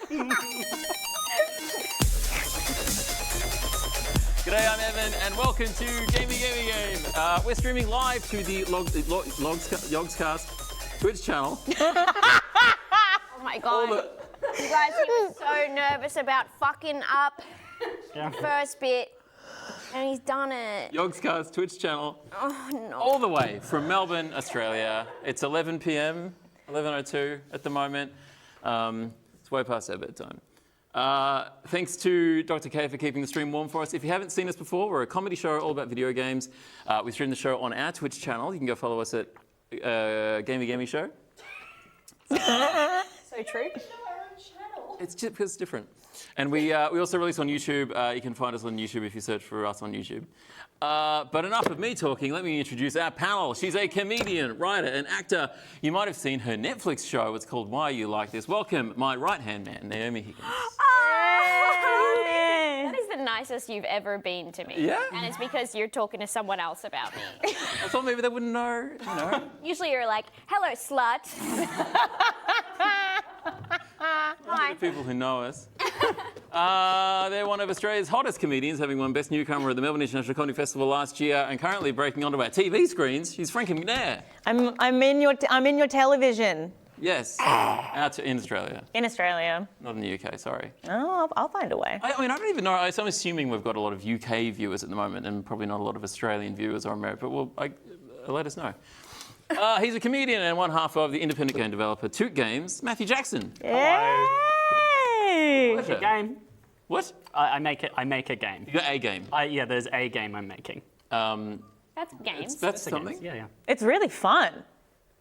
G'day, I'm Evan, and welcome to Gamey Game. We're streaming live to the YogsCast Twitch channel. Oh my god. You guys, he was so nervous about fucking up the first bit, and he's done it. YogsCast Twitch channel. Oh no. All the way from Melbourne, Australia. It's 11 p.m, 11:02 at the moment. It's way past our bedtime. Thanks to Dr. K for keeping the stream warm for us. If you haven't seen us before, we're a comedy show all about video games. We stream the show on our Twitch channel. You can go follow us at Gamey Show. So true. It's just because it's different. And we also release on YouTube. You can find us on YouTube if you search for us on YouTube. But enough of me talking. Let me introduce our panel. She's a comedian, writer, and actor. You might have seen her Netflix show. It's called Why Are You Like This? Welcome, my right-hand man, Naomi Higgins. That is the nicest you've ever been to me. Yeah? And it's because you're talking to someone else about me. I thought maybe they wouldn't know, you know. Usually you're like, hello, slut. Hi. The people who know us. They're one of Australia's hottest comedians, having won Best Newcomer at the Melbourne International Comedy Festival last year, and currently breaking onto our TV screens. She's Frankie McNair. I'm in your television. Yes, in Australia. In Australia. Not in the UK, sorry. Oh, I'll find a way. I mean, I don't even know. I'm assuming we've got a lot of UK viewers at the moment, and probably not a lot of Australian viewers or American. But let us know. He's a comedian and one half of the independent game developer Toot Games, Matthew Jackson. Yay! Pleasure. A game. What? I make a game. You got a game. Yeah, there's a game I'm making. That's games. That's A something. game. Yeah. It's really fun.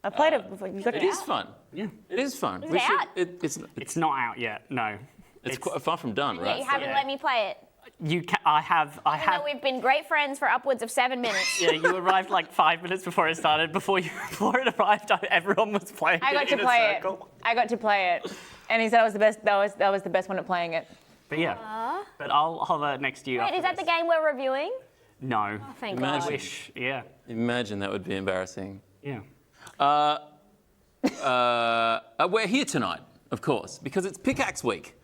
I played it before. You got It it is fun. Yeah. It is fun. Is it out? It's not out yet. No. It's quite far from done, Yeah, right? you haven't let me play it. I have. Even though we've been great friends for upwards of 7 minutes. Yeah, you arrived like 5 minutes before it started. Before it arrived, everyone was playing I got it to in play a it. circle. I got to play it, and he said I was the best. That was the best one at playing it. But yeah. But I'll hover next to you. Wait, after is that this. the game we're reviewing? No. Oh, thank Imagine. God. Wish. Yeah. Imagine that would be embarrassing. Yeah. We're here tonight, of course, because it's Pickaxe Week.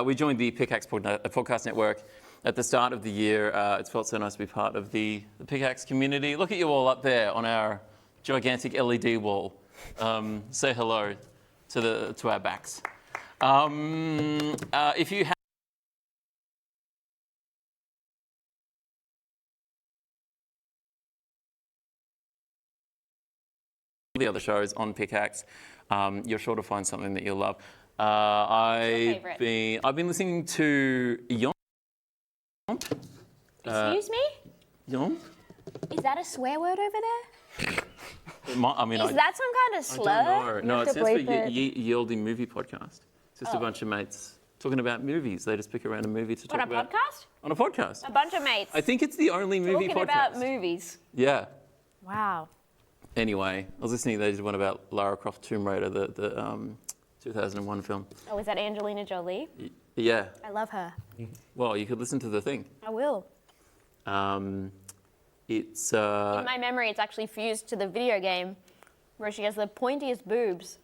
We joined the Pickaxe podcast network at the start of the year. It's felt so nice to be part of the Pickaxe community. Look at you all up there on our gigantic LED wall. Say hello to our backs. If you have the other shows on Pickaxe, you're sure to find something that you'll love. I've been listening to Yomp. Excuse me? Yomp? Is that a swear word over there? Is that some kind of slur? I don't know. No, it to stands for bleep it. Yieldy Movie Podcast. It's just a bunch of mates talking about movies. They just pick a random movie to talk On a about. podcast? On a podcast. A bunch of mates I think it's the only movie talking podcast. about movies. Yeah. Wow. Anyway, I was listening. They did one about Lara Croft Tomb Raider, the 2001 film. Oh, is that Angelina Jolie? Yeah. I love her. Well, you could listen to the thing. I will. It's. In my memory, it's actually fused to the video game where she has the pointiest boobs.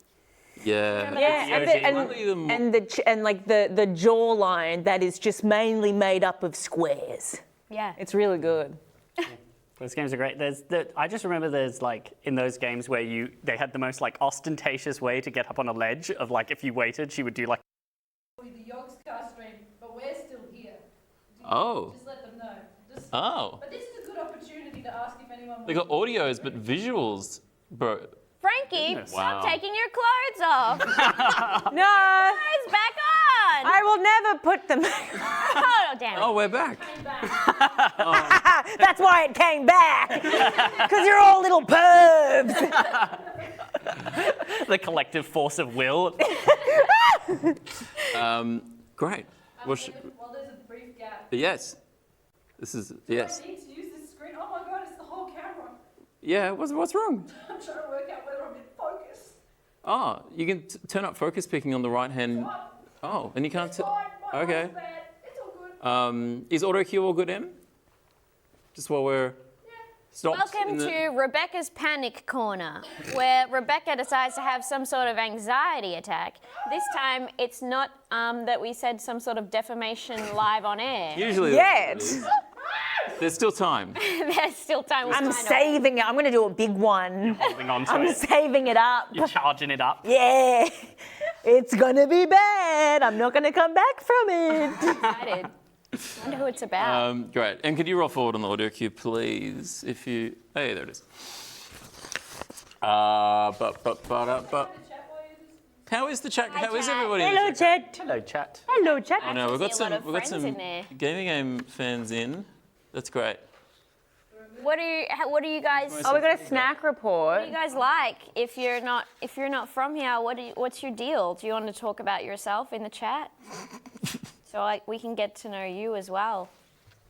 Yeah. and the jawline that is just mainly made up of squares. Yeah. It's really good. Those games are great. I just remember there's like in those games where they had the most like ostentatious way to get up on a ledge of like if you waited, she would do like. The YogsCast stream, but we're still here. Oh. Just let them know. Oh. But this is a good opportunity to ask if anyone They got audios, but visuals, bro. Frankie, Goodness. stop Wow. taking your clothes off. No, Clothes back on. I will never put them. Oh, damn it. Oh, we're back. That's why it came back. Because you're all little pervs. The collective force of will. Great. Well, Well, there's a brief gap. yes. This is yes. I need to use this screen. Oh my god, it's the whole camera. Yeah. What's wrong? I'm trying to work out whether I'm in focus. Oh, you can turn up focus picking on the right hand. Oh, and you can't. Fine, my Okay. eyes bad. It's all good. Is auto cue all good, Em? Just while we're. stopped. Welcome to Rebecca's Panic Corner, where Rebecca decides to have some sort of anxiety attack. This time, it's not that we said some sort of defamation live on air. Usually. Yet. There's still time. There's still time. I'm saving it. I'm going to do a big one. Holding on to I'm it. saving it up. You're charging it up. Yeah. It's going to be bad. I'm not going to come back from it. Excited. I wonder who it's about. Great. And could you roll forward on the audio cue, please? If you. Hey, there it is. How is the chat? How is chat. everybody? Hello, chat. Hello, chat. Hello, chat. I know we've got see a lot of we've got friends some in there. gaming game fans in. That's great. What do you guys? Oh, we got a snack report. What do you guys like? If you're not from here, what's your deal? Do you want to talk about yourself in the chat? So we can get to know you as well.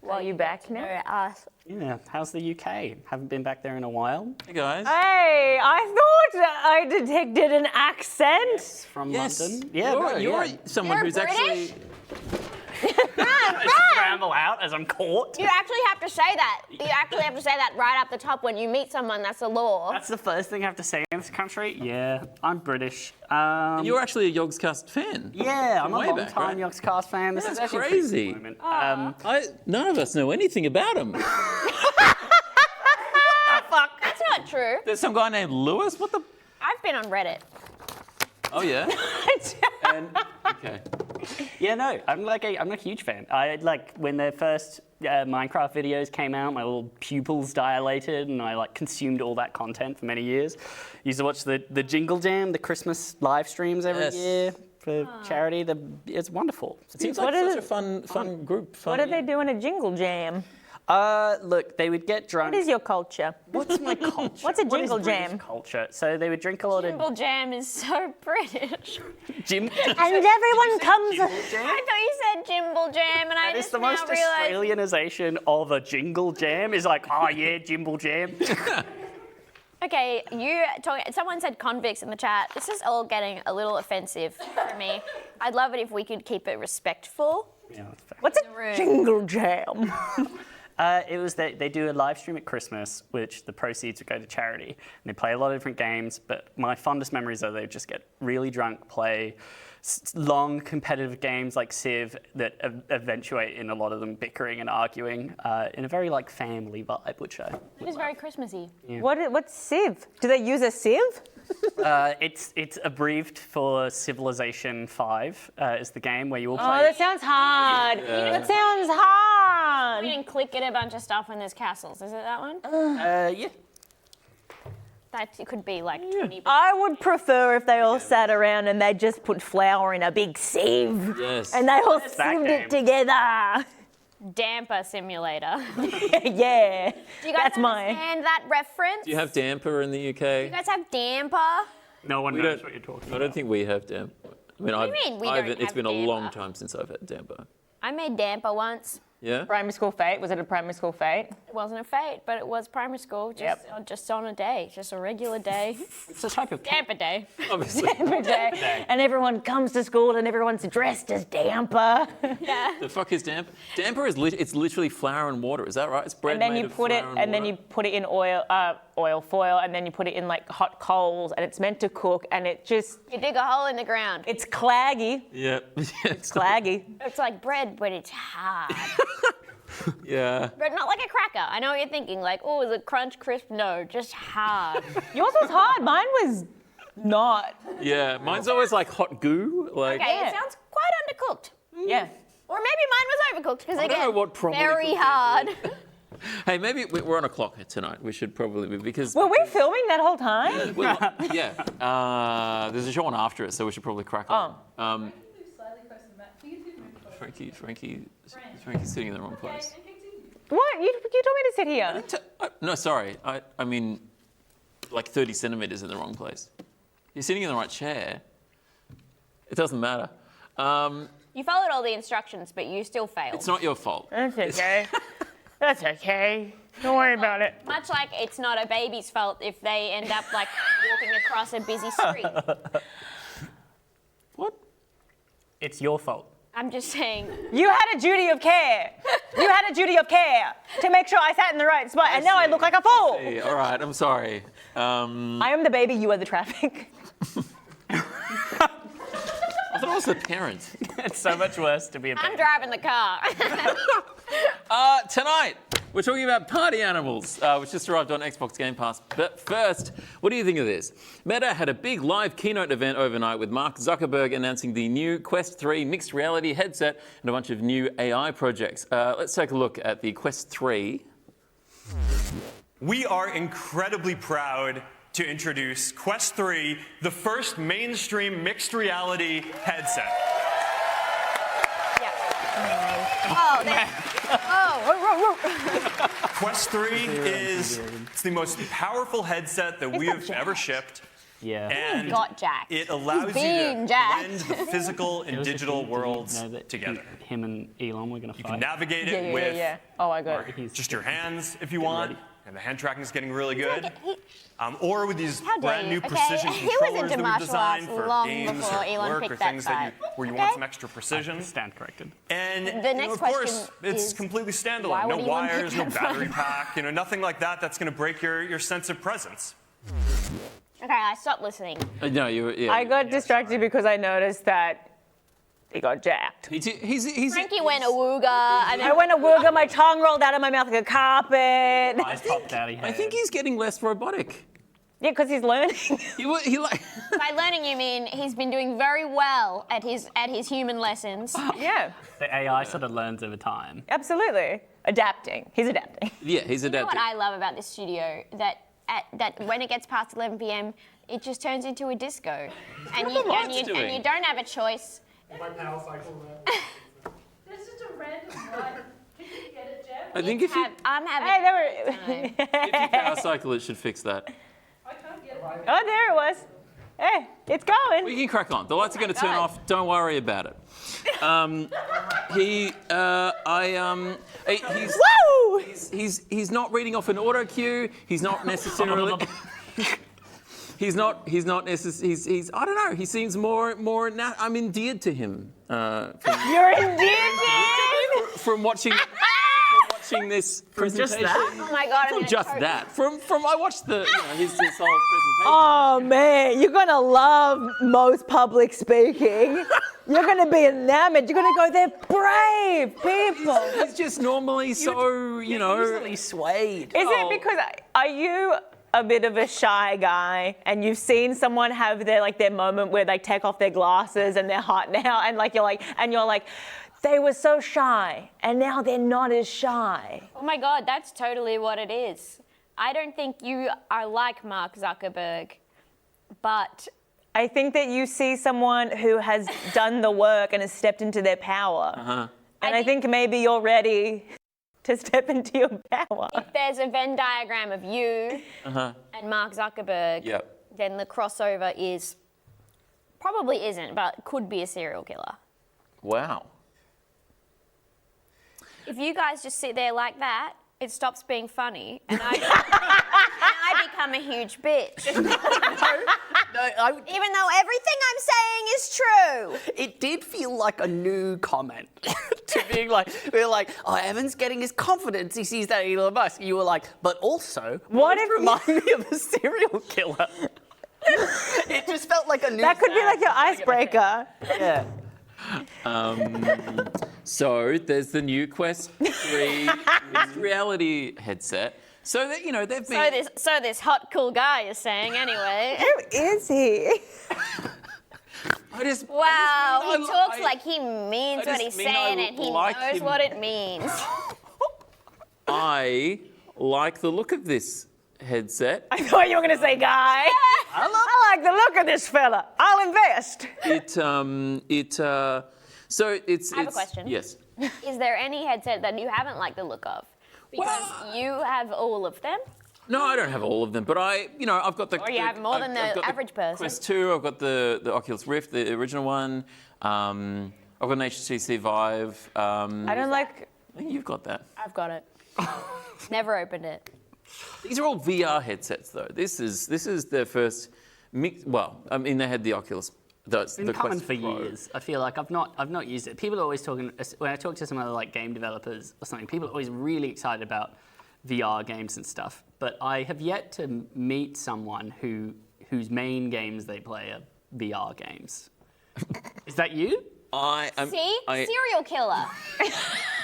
Are you back now? Know us. Yeah, how's the UK? Haven't been back there in a while. Hey guys. Hey, I thought I detected an accent. From Yes. London. Yeah, You're someone You're who's British? actually. scramble out as I'm caught. You actually have to say that. You actually have to say that right up the top when you meet someone. That's the law. That's the first thing I have to say in this country. Yeah, I'm British. You're actually a YogsCast fan. Yeah, I'm a way back, long-time right? YogsCast fan. This That's is actually crazy. a pretty cool moment. None of us know anything about him. That's not true. There's some guy named Lewis. What the? I've been on Reddit. Oh yeah. Okay. Yeah, no, I'm a huge fan. I like when the first Minecraft videos came out, my little pupils dilated, and I consumed all that content for many years. Used to watch the Jingle Jam, the Christmas live streams every Yes. year for charity. It's wonderful. It seems like such a fun group. What do they do in a jingle jam? Look, they would get drunk. What is your culture? What's my culture? What's a What is jingle British jam? culture? So they would drink a lot of Jingle Jam is so British. Jim. And everyone comes. Jingle Jam? I thought you said Jimble Jam, and I That is just the now most realized. Australianization of a jingle jam. Is like, oh yeah, Jimble Jam. Okay, someone said convicts in the chat. This is all getting a little offensive for me. I'd love it if we could keep it respectful. Yeah, that's fair. What's room. a jingle jam? It was that they do a live stream at Christmas, which the proceeds would go to charity. And they play a lot of different games, but my fondest memories are they just get really drunk, play long competitive games like Civ that eventuate in a lot of them bickering and arguing in a very family vibe, which I It is very Christmassy. What's Civ? Do they use a sieve? it's abbreviated for Civilization 5 is the game where you all Oh, play. that sounds hard. That sounds hard. You can click at a bunch of stuff and there's castles. Is it that one? Yeah. That could be 20%. I would prefer if they all sat around and they just put flour in a big sieve. Yes. And they all that sieved game? it together. Damper simulator. Do Yeah. you guys That's mine. understand that reference? Do you have damper in the UK? You guys have damper? No one We knows don't- what you're talking I about. don't think we have damper. I mean, do you mean we don't it's have been a long damper? time since I've had damper. I made damper once. Yeah. Primary school fate? Was it a primary school fate? It wasn't a fate, but it was primary school. Just on a day, just a regular day. It's a type of Damper day. Obviously. Every day. And everyone comes to school and everyone's dressed as damper. Yeah. The fuck is damper? Damper is it's literally flour and water. Is that right? It's bread And then made you of put it, flour and then you water? put it in oil foil, and then you put it in hot coals, and it's meant to cook, and it just, You dig a hole in the ground. it's claggy. Yeah. It's claggy. It's like bread, but it's hard. Yeah. But not like a cracker. I know what you're thinking. Oh, is it crunch, crisp? No, just hard. Yours was hard. Mine was not. Yeah. Mine's always hot goo. Okay, Yeah. it sounds quite undercooked. Yeah. Or maybe mine was overcooked because I don't know again, what properly very cooked hard. Hey, maybe we're on a clock tonight. We should probably be because. Were we filming that whole time? Yeah. There's a show on after it, so we should probably crack on. Move slightly closer to the mic. Can you move closer? Frankie's sitting in the wrong place. What? You told me to sit here. No, sorry. I mean, 30 centimeters in the wrong place. You're sitting in the right chair. It doesn't matter. You followed all the instructions, but you still failed. It's not your fault. That's okay. That's okay. Don't worry about it. Much like it's not a baby's fault if they end up walking across a busy street. What? It's your fault. I'm just saying. You had a duty of care. You had a duty of care to make sure I sat in the right spot, and now I look like a fool. Hey, all right, I'm sorry. I am the baby, you are the traffic. I thought I was the parent. It's so much worse to be a I'm baby. driving the car. Tonight, we're talking about party animals, which just arrived on Xbox Game Pass. But first, what do you think of this? Meta had a big live keynote event overnight with Mark Zuckerberg announcing the new Quest 3 mixed reality headset and a bunch of new AI projects. Let's take a look at the Quest 3. We are incredibly proud to introduce Quest 3, the first mainstream mixed reality headset. Quest 3 is the most powerful headset that we have ever shipped. Yeah. And got jacked. it allows you being to jacked. blend the physical and digital worlds Know that together. Him and Elon were going to You fight. can navigate it with Oh my god. just your hands if you want. ready. And the hand tracking is getting really good. Or with these How dare brand you? new Okay, precision he was controllers into that we've martial designed arts for long games before or Elon work picked or that things that side. where you Okay. want some extra precision. Stand corrected. And The next of course, question it's is, completely why standalone. No would Elon pick wires, no that battery phone? pack, nothing like that. That's going to break your sense of presence. Okay, I stopped listening. No, yeah. I got distracted because I noticed that he got jacked. He's Frankie went awooga, and I went a wooga, my tongue rolled out of my mouth like a carpet. Eyes popped out of your I head. think he's getting less robotic. Yeah, because he's learning. He like. by learning you mean he's been doing very well at his human lessons. Yeah, The AI sort of learns over time. absolutely. Adapting. He's adapting. Yeah, he's You know adapting. what I love about this studio? That when it gets past 11 p.m., it just turns into a disco, and you don't have a choice. This is a random one. Can you get it, Jeff? I think if you I'm having. Hey, there if you power cycle, it should fix that. I can't get it. Oh, there it was. Hey, it's going. We can crack on. The lights are going to turn God. off. Don't worry about it. He's Woo! he's not reading off an auto cue. He's not necessarily. He's I don't know. He seems more. I'm endeared to him. You're endeared. From watching this presentation. Oh my god! I'm From gonna just choke. that. From I watched his whole presentation. Oh man, you're gonna love most public speaking. You're gonna be enamored. You're gonna go, they're brave people. He's just normally so, Easily swayed. Is it because are you a bit of a shy guy and you've seen someone have their moment where they take off their glasses and they're hot now and you're like, they were so shy and now they're not as shy. Oh my god, that's totally what it is. I don't think you are like Mark Zuckerberg, but I think that you see someone who has done the work and has stepped into their power. And I think maybe you're ready to step into your power. if there's a Venn diagram of you and Mark Zuckerberg, Yep. then the crossover is probably isn't, but could be a serial killer. Wow. If you guys just sit there like that, it stops being funny, and I become a huge bitch. Even though everything I'm saying is true. It did feel like a new comment to being like, we were like, oh, Evan's getting his confidence. He sees that Elon Musk. You were like, but also, What it if- remind me of a serial killer? It just felt like a new. That could be like your icebreaker. Yeah. So there's the new Quest 3 mixed reality headset. So that they've been. So this hot, cool guy is saying anyway. Who is he? Wow, he talks I- like he means I what just he's mean I saying and he like knows him. what it means. I like the look of this headset. I thought you were going to say guy. I like the look of this fella. I'll invest. So it's. I have a question. Yes. Is there any headset that you haven't liked the look of? Because you have all of them. No, I don't have all of them, but I've got the. Or you have more than the I've got average person. Quest 2. I've got the Oculus Rift, the original one. I've got an HTC Vive. I don't like. I think you've got that. I've got it. Never opened it. These are all VR headsets, though. This is their first mix. Well, I mean, they had the Oculus It's been common Quest for Pro. years. I feel like I've not used it. People are always talking, when I talk to some other like game developers or something, people are always really excited about VR games and stuff. But I have yet to meet someone whose main games they play are VR games. Is that you? See? Serial killer.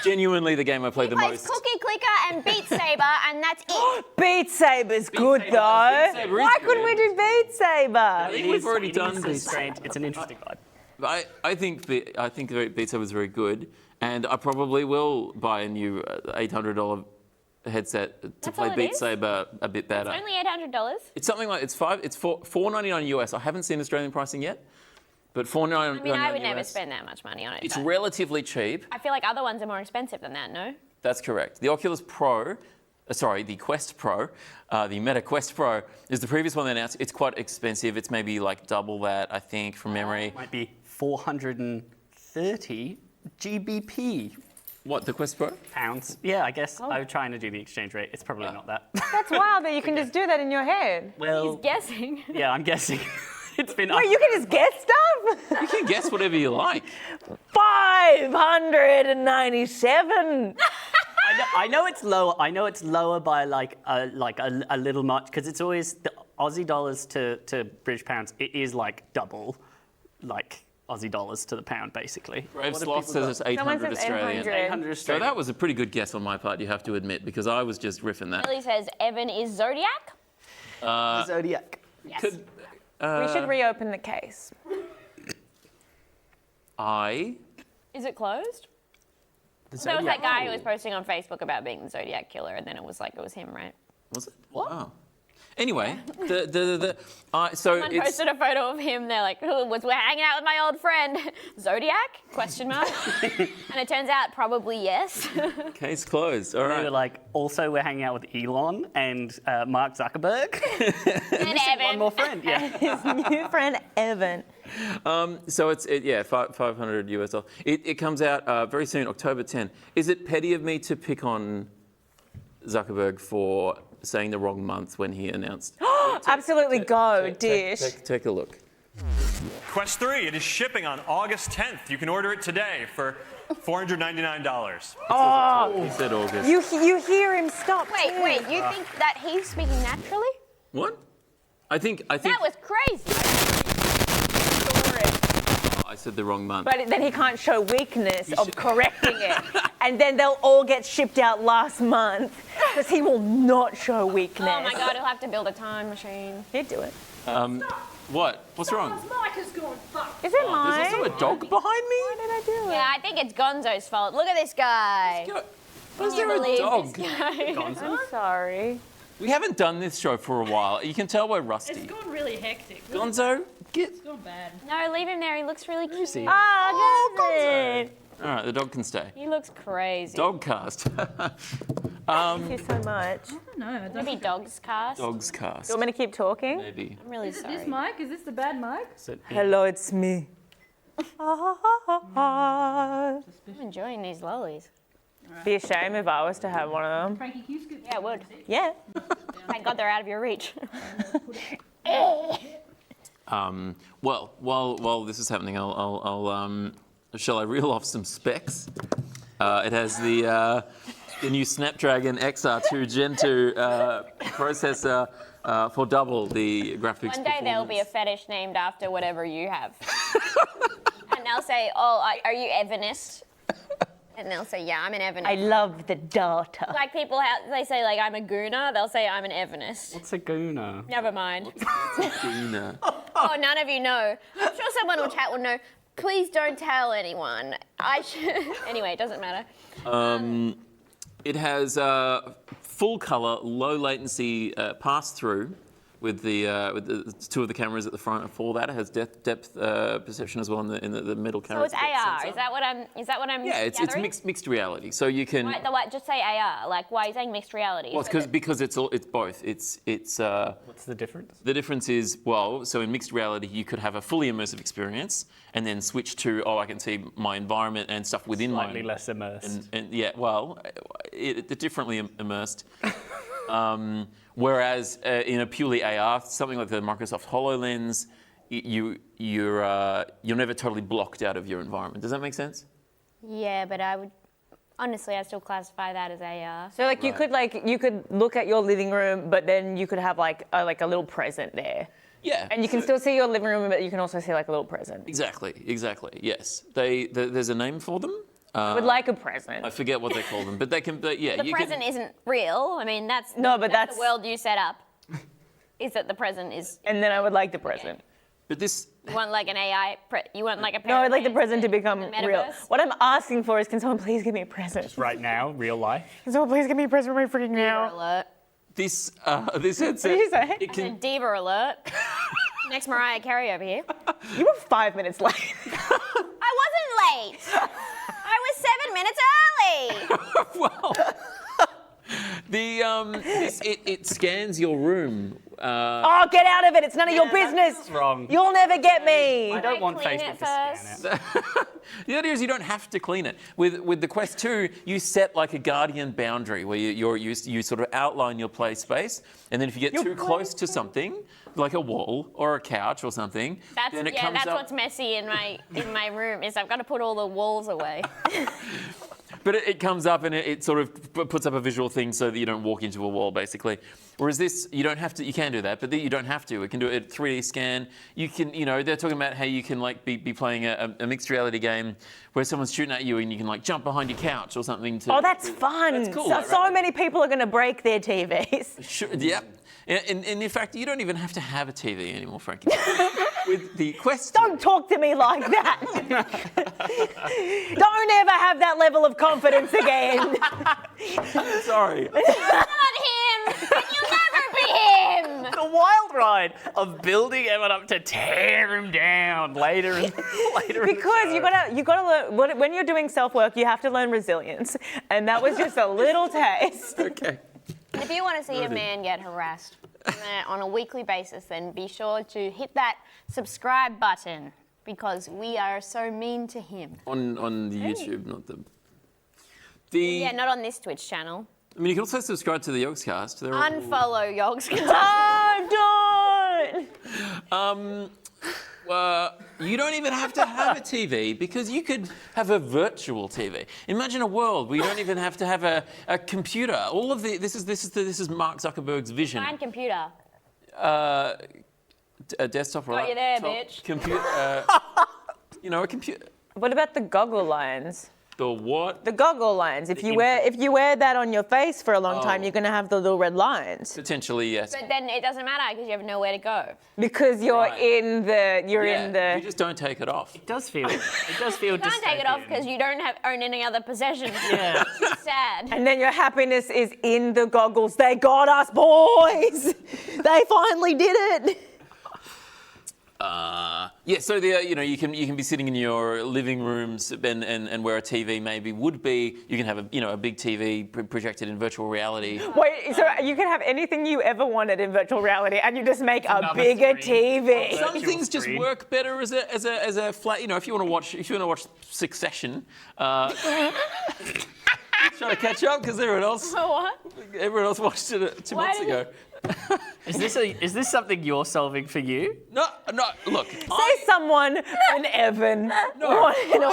Genuinely the game I play He the plays most. Cookie Clicker and Beat Saber, and that's it. Beat Saber's good Saber- though. Beat Saber is Why couldn't we good. do Beat Saber? think we've already done this. Strange. It's an interesting vibe. I think Beat Saber is very good, and I probably will buy a new $800 headset to That's play all it Beat is? Saber a bit better. Only $800. It's something like it's $4.99 US. I haven't seen Australian pricing yet, but $4.99 I mean, I would US. never spend that much money on it. It's but relatively cheap. I feel like other ones are more expensive than that, no? That's correct. The Oculus Pro, the Quest Pro, the Meta Quest Pro is the previous one they announced. It's quite expensive. It's maybe like double that, I think, from memory. Might be 430 GBP. What, the Quest Pro? Pounds. Yeah, I guess I'm trying to do the exchange rate. It's probably not that. That's wild that you can just do that in your head. Well, Guessing. yeah, I'm guessing. It's been. Wait, you can just get stuff? You can guess whatever you like. 597. I know it's lower. I know it's lower by like a little much because it's always the Aussie dollars to British pounds. It is like double, like Aussie dollars to the pound, basically. Brave What have Sloth people says got? it's 800 says Australian. 800. 800 So Australian. that was a pretty good guess on my part, you have to admit, because I was just riffing that. Billy says Evan is Zodiac. Zodiac. Yes. Could We should reopen the case. Is it closed? The There was that Zodiac. guy who was posting on Facebook about being the Zodiac Killer, and then it was him, right? Was it? Wow. Anyway, so Someone it's posted a photo of him. They're like, we're hanging out with my old friend Zodiac? Question mark. And it turns out probably yes. case closed. All They were right. like, also we're hanging out with Elon and Mark Zuckerberg. And One Evan. more friend, yeah. His new friend Evan. So it's 500 US dollars. It comes out very soon, October 10. Is it petty of me to pick on Zuckerberg for saying the wrong month when he announced? Absolutely go, dish. Take a look. Quest 3, it is shipping on August 10th. You can order it today for $499. He said August. You hear him stop. Wait, too. wait, you think that he's speaking naturally? What? I think That was crazy. I said the wrong month. But then he can't show weakness of correcting it. And then they'll all get shipped out last month because he will not show weakness. Oh my God, he'll have to build a time machine. He'd do it. What? What's wrong? Mike has gone fuck. Is it mine? There's also a dog behind me? Why did I do it? Yeah, I think it's Gonzo's fault. Look at this guy. Why is Can you there a believe dog? this guy? I'm sorry. We haven't done this show for a while. You can tell we're It's rusty. gone really hectic. Gonzo, get. It's gone bad. No, leave him there. He looks really cute. Oh, good. All right, the dog can stay. He looks crazy. Dogcast. Thank you so much. No, I don't. Maybe Dogs Cast. Dogs cast. You want me to keep talking? Maybe. I'm really Is it sorry. this mic? Is this the bad mic? Hello, it's me. I'm enjoying these lollies. Be a shame if I was to have one of them. Frankie, can you scoot? Yeah, it would. Yeah. Thank God they're out of your reach. Well, while this is happening, shall I reel off some specs? It has the new Snapdragon XR2 Gen 2 processor for double the graphics One day there'll be a fetish named after whatever you have. And they'll say, oh, are you Evanist? And they'll say, yeah, I'm an Evanist. I love the data. Like people, they say like I'm a gooner, they'll say I'm an Evanist. What's a gooner? Never mind. Gina. Oh, none of you know. I'm sure someone on chat will know. Please don't tell anyone. Anyway, it doesn't matter. It has full color, low latency pass-through with the two of the cameras at the front. And for that, it has depth perception as well in the middle camera. So it's AR. Is that what I'm? Yeah, it's gathering? mixed reality. So you can. Just say AR. Like, why are you saying mixed reality? Well, it's because it's both. It's What's the difference? the difference is, so in mixed reality you could have a fully immersive experience and then switch to I can see my environment and stuff within Slightly my less immersed. and yeah, they're differently immersed. Whereas in a purely AR, something like the Microsoft HoloLens you're never totally blocked out of your environment. Does that make sense? Yeah, but honestly, I still classify that as AR. So like you could look at your living room, but then you could have like a little present there. Yeah. And you can still see your living room, but you can also see like a little present. Exactly. Yes. There's a name for them. I would like a present. I forget what they call them, but they can. But yeah, The present isn't real. I mean, that's that's the world you set up. Is that the present is? And then I would like the present. But this. You want like an AI? You want like a? No, I'd like the present to become the real. metaverse? What I'm asking for is, can someone please give me a present? Right now, real life. Can someone please give me a present right freaking Diva now? alert. This headset. What did you say? It can. Diva alert. Next Mariah Carey over here. You were 5 minutes late. I wasn't late. I was 7 minutes early. Well, it scans your room. Oh, get out of it! It's none of your business. That's wrong. You'll never get me. I don't want clean Facebook it to scan it. The idea is you don't have to clean it. With the Quest 2, you set like a guardian boundary where you sort of outline your play space, and then if you get too close to something, like a wall or a couch or something, then it comes that's up. what's messy in my room is I've got to put all the walls away. But it comes up and it sort of puts up a visual thing so that you don't walk into a wall, basically. Whereas this, you don't have to. You can do that, but you don't have to. It can do a 3D scan. You can, they're talking about how you can like be playing a mixed reality game where someone's shooting at you and you can like jump behind your couch or something. Oh, that's fun. That's cool, So right? many people are going to break their TVs. Sure, yep. And in fact, you don't even have to have a TV anymore, Frankie. With the Quest. Don't talk to me like that. Don't ever have that level of confidence again. Sorry. Not him. You'll never be him. The wild ride of building Evan up to tear him down later. Because you gotta learn when you're doing self-work, you have to learn resilience, and that was just a little taste. Okay. If you want to see a man get harassed on a weekly basis, then be sure to hit that subscribe button because we are so mean to him. On the YouTube, not the. Yeah, not on this Twitch channel. I mean, you can also subscribe to the YogsCast. They're all- Unfollow YogsCast. Oh, don't! You don't even have to have a TV because you could have a virtual TV. Imagine a world where you don't even have to have a computer. All of this is Mark Zuckerberg's vision. Find computer. A desktop or Got you there, laptop bitch. computer. A computer. What about the goggle lines? The what? The goggle lines. If you wear that on your face for a long time, you're gonna have the little red lines Potentially, yes. But then it doesn't matter because you have nowhere to go. because you're Right. in the You just don't take it off. It does feel. You can't take it off because you don't own any other possessions. Yeah. It's sad. and then your happiness is in the goggles. They got us, boys. They finally did it. So you can be sitting in your living rooms and where a TV maybe would be. You can have a big TV projected in virtual reality. Wait, so you can have anything you ever wanted in virtual reality, and you just make a Another bigger screen. TV. Some Virtual things just screen. work better as a flat. If you want to watch Succession. Trying to catch up because everyone else watched it 2 months ago. Is this something you're solving for you? No. Look, Say someone, an Evan. I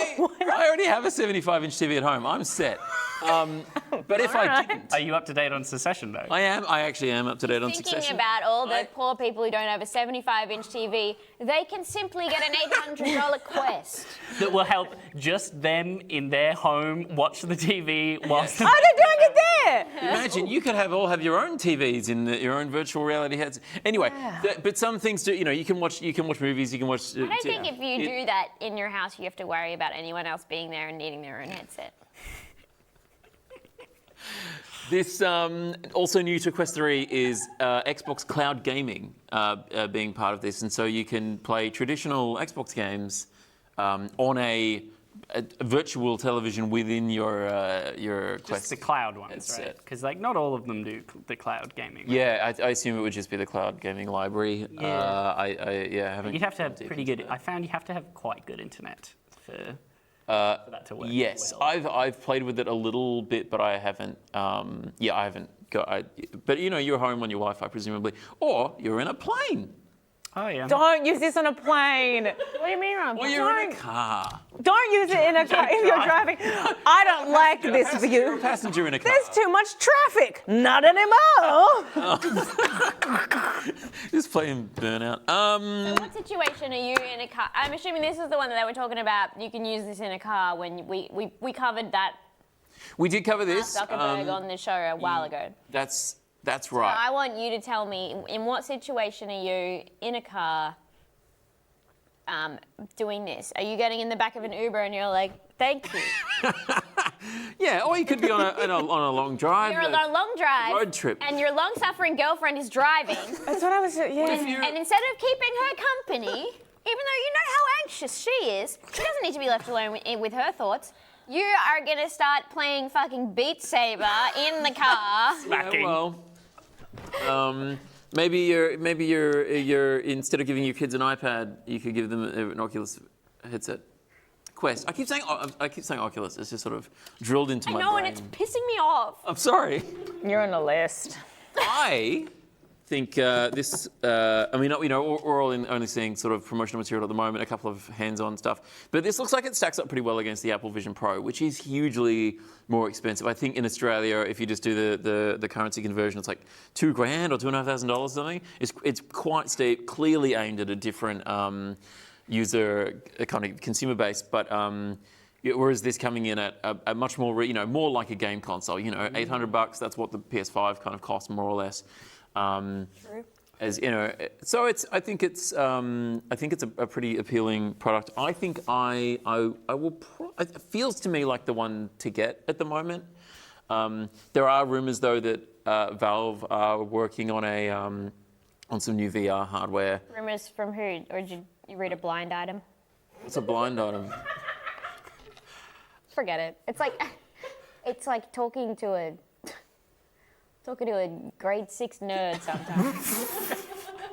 already have a 75-inch TV at home. I'm set. But if I didn't, Are you up to date on Succession though? I am. I actually am up to date on Thinking Succession. about all the poor people who don't have a 75-inch TV, they can simply get an $800 Quest. That will help just them in their home watch the TV whilst. Oh, they're doing it there. Imagine you could all have your own TVs in your own virtual reality heads. Anyway, but some things do. You can watch movies. You can watch. I don't think if you do that in your house, you have to worry about anyone else being there and needing their own headset. This also new to Quest 3 is Xbox Cloud Gaming being part of this, and so you can play traditional Xbox games on a virtual television within your Quest. Just the cloud ones, That's right? it. Because not all of them do the cloud gaming. Right? Yeah, I assume it would just be the cloud gaming library. Yeah. I haven't. You'd have to have deep pretty into good. that. I found you have to have quite good internet for that to work. Yes, well. I've played with it a little bit, but I haven't. I haven't got. But you're home on your Wi-Fi presumably, or you're in a plane. Oh, yeah. Don't use this on a plane. What do you mean wrong? Well, you're in a car. Don't use it in a car if you're driving. I don't like this You're a view. passenger in a car. There's too much traffic. Not anymore. Just playing Burnout. What situation are you in a car? I'm assuming this is the one that they were talking about. You can use this in a car when we covered that We did cover this. Zuckerberg on the show a while ago. That's So right. I want you to tell me, in what situation are you in a car doing this? Are you getting in the back of an Uber and you're like, thank you? Yeah, or you could be on a long drive. You're on a long drive. Road trip. And your long-suffering girlfriend is driving. That's what I was. Yeah. And instead of keeping her company, even though you know how anxious she is, she doesn't need to be left alone with her thoughts. You are going to start playing fucking Beat Saber in the car. Smacking. Yeah, well, maybe you're instead of giving your kids an iPad, you could give them an Oculus headset. Quest. I keep saying Oculus. It's just sort of drilled into my I know, brain. and it's pissing me off. I'm sorry. You're on the list. I think this. I mean, you know, we're all only seeing sort of promotional material at the moment, a couple of hands-on stuff. But this looks like it stacks up pretty well against the Apple Vision Pro, which is hugely more expensive. I think in Australia, if you just do the currency conversion, it's like $2,000 or $2,500 or something. It's quite steep, clearly aimed at a different user kind of consumer base, but. Whereas this coming in at a much more, more like a game console, $800. That's what the PS5 kind of cost, more or less. True. As you know, so I think it's a pretty appealing product. I think I will. It feels to me like the one to get at the moment. There are rumors though that Valve are working on on some new VR hardware. Rumors from who? Or did you read a blind item? It's a blind item. Forget it. It's like talking to a grade 6 nerd sometimes.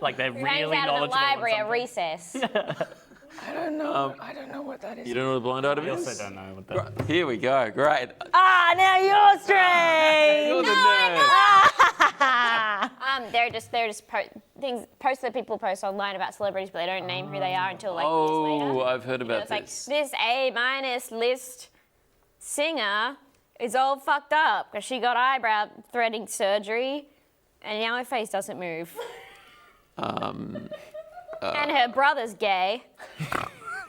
Like they're Who really hangs out in the knowledgeable. on library at something. recess. I don't know. I don't know what that is. You don't know what the blind item I is? also don't know what that Right, here we go. Great. Now you're strange. You're the nerd. They're just posts that people post online about celebrities, but they don't name who they are until like years later. Oh, I've heard about It's like this. this A- list singer is all fucked up because she got eyebrow threading surgery, and now her face doesn't move. And her brother's gay.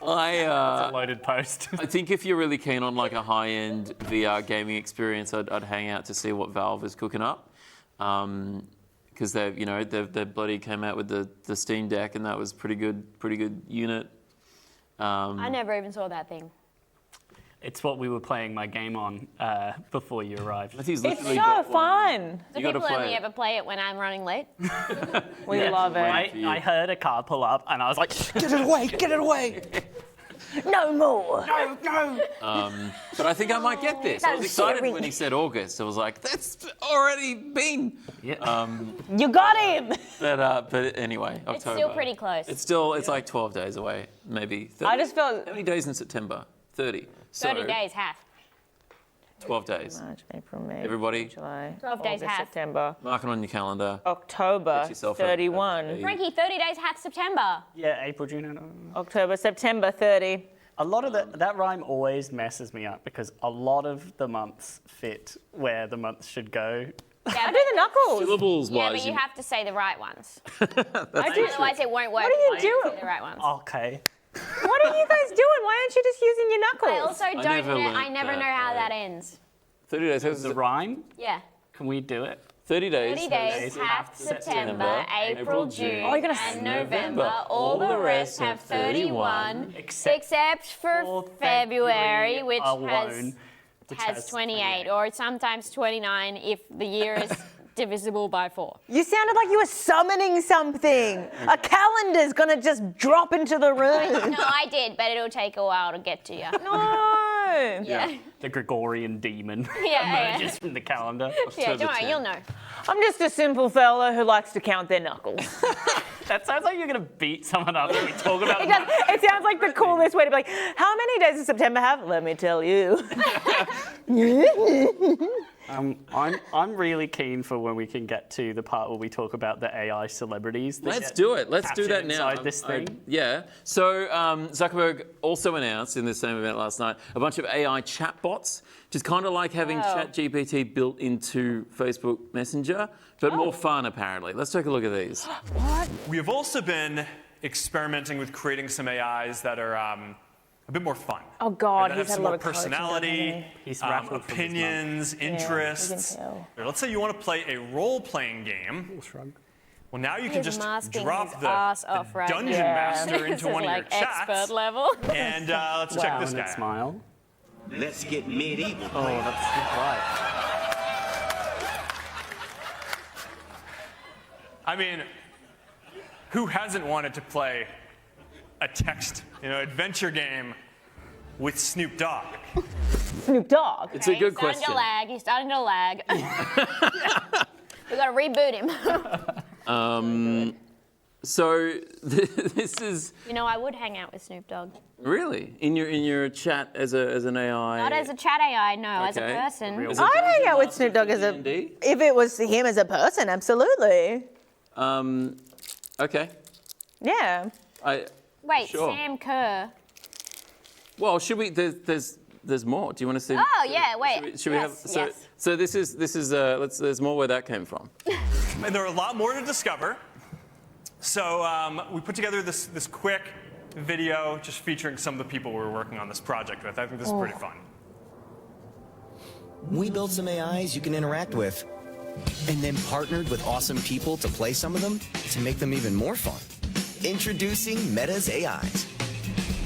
I loaded post. I think if you're really keen on like a high-end VR gaming experience, I'd hang out to see what Valve is cooking up, because they bloody came out with the Steam Deck, and that was pretty good unit. I never even saw that thing. It's what we were playing my game on before you arrived. Matthew's It's literally so got one. fun. Do You gotta people play only it. ever play it when I'm running late? We love it. I heard a car pull up and I was like, get it away, get it away. No more. No. But I think I might get this. I was No, excited Siri. when he said August. I was like, that's already been. Yeah. You got him. But anyway, October. It's still pretty close. It's like 12 days away, maybe. 30. I just felt How many days in September? 30. 30 So, days, half. 12 days. March, April, May, Everybody? July, 12 days August, half. September, Mark it on your calendar. October, Get yourself 31. Frankie, 30 days, half September. Yeah, April, June. October, September, 30. A lot of that rhyme always messes me up because a lot of the months fit where the months should go. Yeah, I do the knuckles. Syllables yeah, wise. but you have to say the right ones. I do. Otherwise, it won't work. What are you if you don't doing? say the right ones. Okay. What are you guys doing? Why aren't you just using your knuckles? I also don't never know. learnt I never that, know how right. that ends. 30 days. How's The it? rhyme, Yeah. can we do it? 30 days. 30 days, days, half half September, April, June, Oh, you're gonna and November. All the rest have 31, Except for for February, which alone, which has 28, or sometimes 29 if the year is divisible by 4. You sounded like you were summoning something. A calendar's gonna just drop into the room. No, I did, but it'll take a while to get to you. No. Yeah. The Gregorian demon Yeah. emerges from the calendar. Yeah, don't worry, 10th. you'll know. I'm just a simple fella who likes to count their knuckles. That sounds like you're gonna beat someone up when we talk about It does. It sounds like the coolest way to be like, how many days does September have? Let me tell you. I'm really keen for when we can get to the part where we talk about the AI celebrities. that Let's get do it. Let's do captured that now. inside this thing. Yeah. So Zuckerberg also announced in this same event last night a bunch of AI chatbots, which is kind of like having ChatGPT built into Facebook Messenger, but more fun apparently. Let's take a look at these. We have also been experimenting with creating some AIs that are a bit more fun. Oh God, that he's have had some a lot more of coaching, personality, hasn't He's rattled from his opinions, interests. tell. Here, let's say you want to play a role-playing game. Well, now you can He's just masking drop his the, ass off the right dungeon now. master This into is one of your like expert chats. level. And let's check this And guy it out. smile. Let's get medieval. Oh, that's right. I mean, who hasn't wanted to play a text, adventure game with Snoop Dogg? Snoop Dogg. It's a good He's starting question. to lag. He's starting to lag. We got to reboot him. So this is I would hang out with Snoop Dogg. really in your chat as an AI. Not as a chat AI, no, as a Okay. person. As a I'd hang out with master Snoop Dogg for as a. D&D? If it was him as a person, absolutely. Okay. Yeah. Wait, Sure. Sam Kerr. Well, should we? There's more. Do you want to see? Oh, yeah, wait. Should we have? Yes, So, yes. so this is there's more where that came from. And there are a lot more to discover. So we put together this quick video just featuring some of the people we were working on this project with. I think this is pretty fun. We built some AIs you can interact with, and then partnered with awesome people to play some of them to make them even more fun. Introducing Meta's AIs,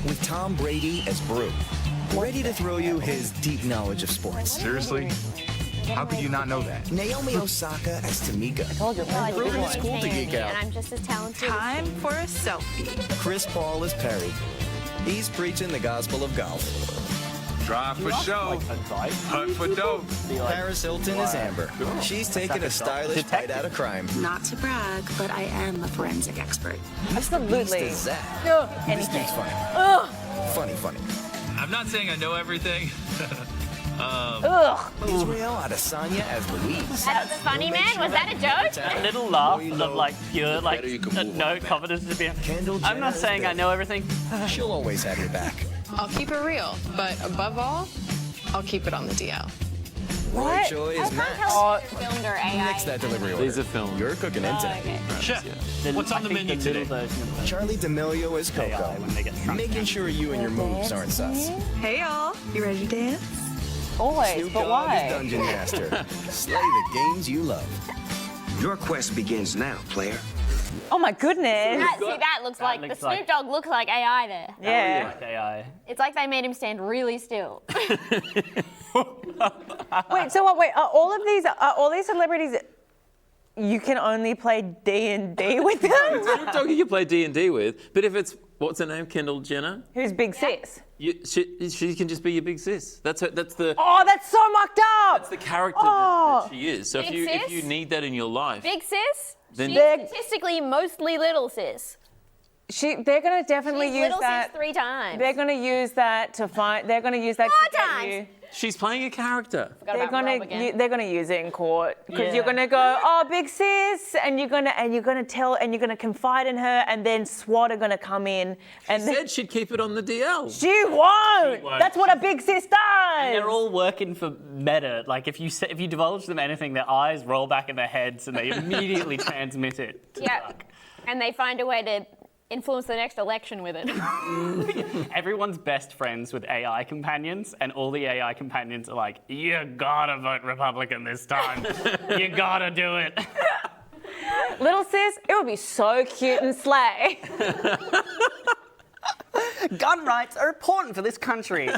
with Tom Brady as Brew, ready to throw you his deep knowledge of sports. Seriously? How could you not know that? Naomi Osaka as Tamika, I Proven think it's cool to he's geek out. And I'm just as talented. Time for a selfie. Chris Paul as Perry. He's preaching the gospel of golf. Drive for show, hunt for dope. Paris Hilton as Amber. She's taking a stylish bite out of crime. Not to brag, but I am a forensic expert. Absolutely. Beast as Zach. This Anything. dude's funny. Funny. I'm not saying I know everything. Ugh. Israel Adesanya as Louise. That's funny, man. Was that a joke? A little laugh of pure, better you can move no on. confidence to be. Kendall I'm Jenner not as saying I Billy. know everything. She'll always have your back. I'll keep it real, but above all, I'll keep it on the DL. Roy Choi I is can't Max. tell if it's filmed or AI. Next that delivery order. These are filmed. You're cooking in today. Okay. Chef, what's on the I think menu the today? little version of Charlie D'Amelio is AI Coco. when they get shrunk Making down. sure you and your moves aren't sus. Hey y'all, you ready to dance? Always, Snoop but Dogg is why? Dungeon Master. Slay the games you love. Your quest begins now, player. Oh my goodness. That looks like the looks Snoop like- Dogg looks like AI there. Yeah. Like AI. It's like they made him stand really still. Wait. So what? Wait. Are all these celebrities? You can only play D&D with them. Snoop Dogg you can play D&D with, but if it's what's her name, Kendall Jenner, Who's Big Sis? she can just be your big sis. That's the Oh, that's so mucked up. that's the character Oh. that she is. So Big if sis? you need that in your life, Big sis? Then- She's Big- statistically mostly little sis. They're gonna definitely She's use little that. sis 3 times. They're gonna use that to find. They're gonna use that to 4 get times. you. she's playing a character. Forgot about Rob again. They're gonna use it in court because Yeah. you're gonna go, oh, big sis, and you're gonna confide in her, and then SWAT are gonna come in, and then Said she'd keep it on the DL. she won't. That's what a big sis does. They're all working for Meta. Like if you divulge them anything, their eyes roll back in their heads and they immediately transmit it. to Yeah. Zuck. And they find a way to influence the next election with it. Everyone's best friends with AI companions, and all the AI companions are like, "You gotta vote Republican this time. You gotta do it." Little sis, it would be so cute and slay. Gun rights are important for this country.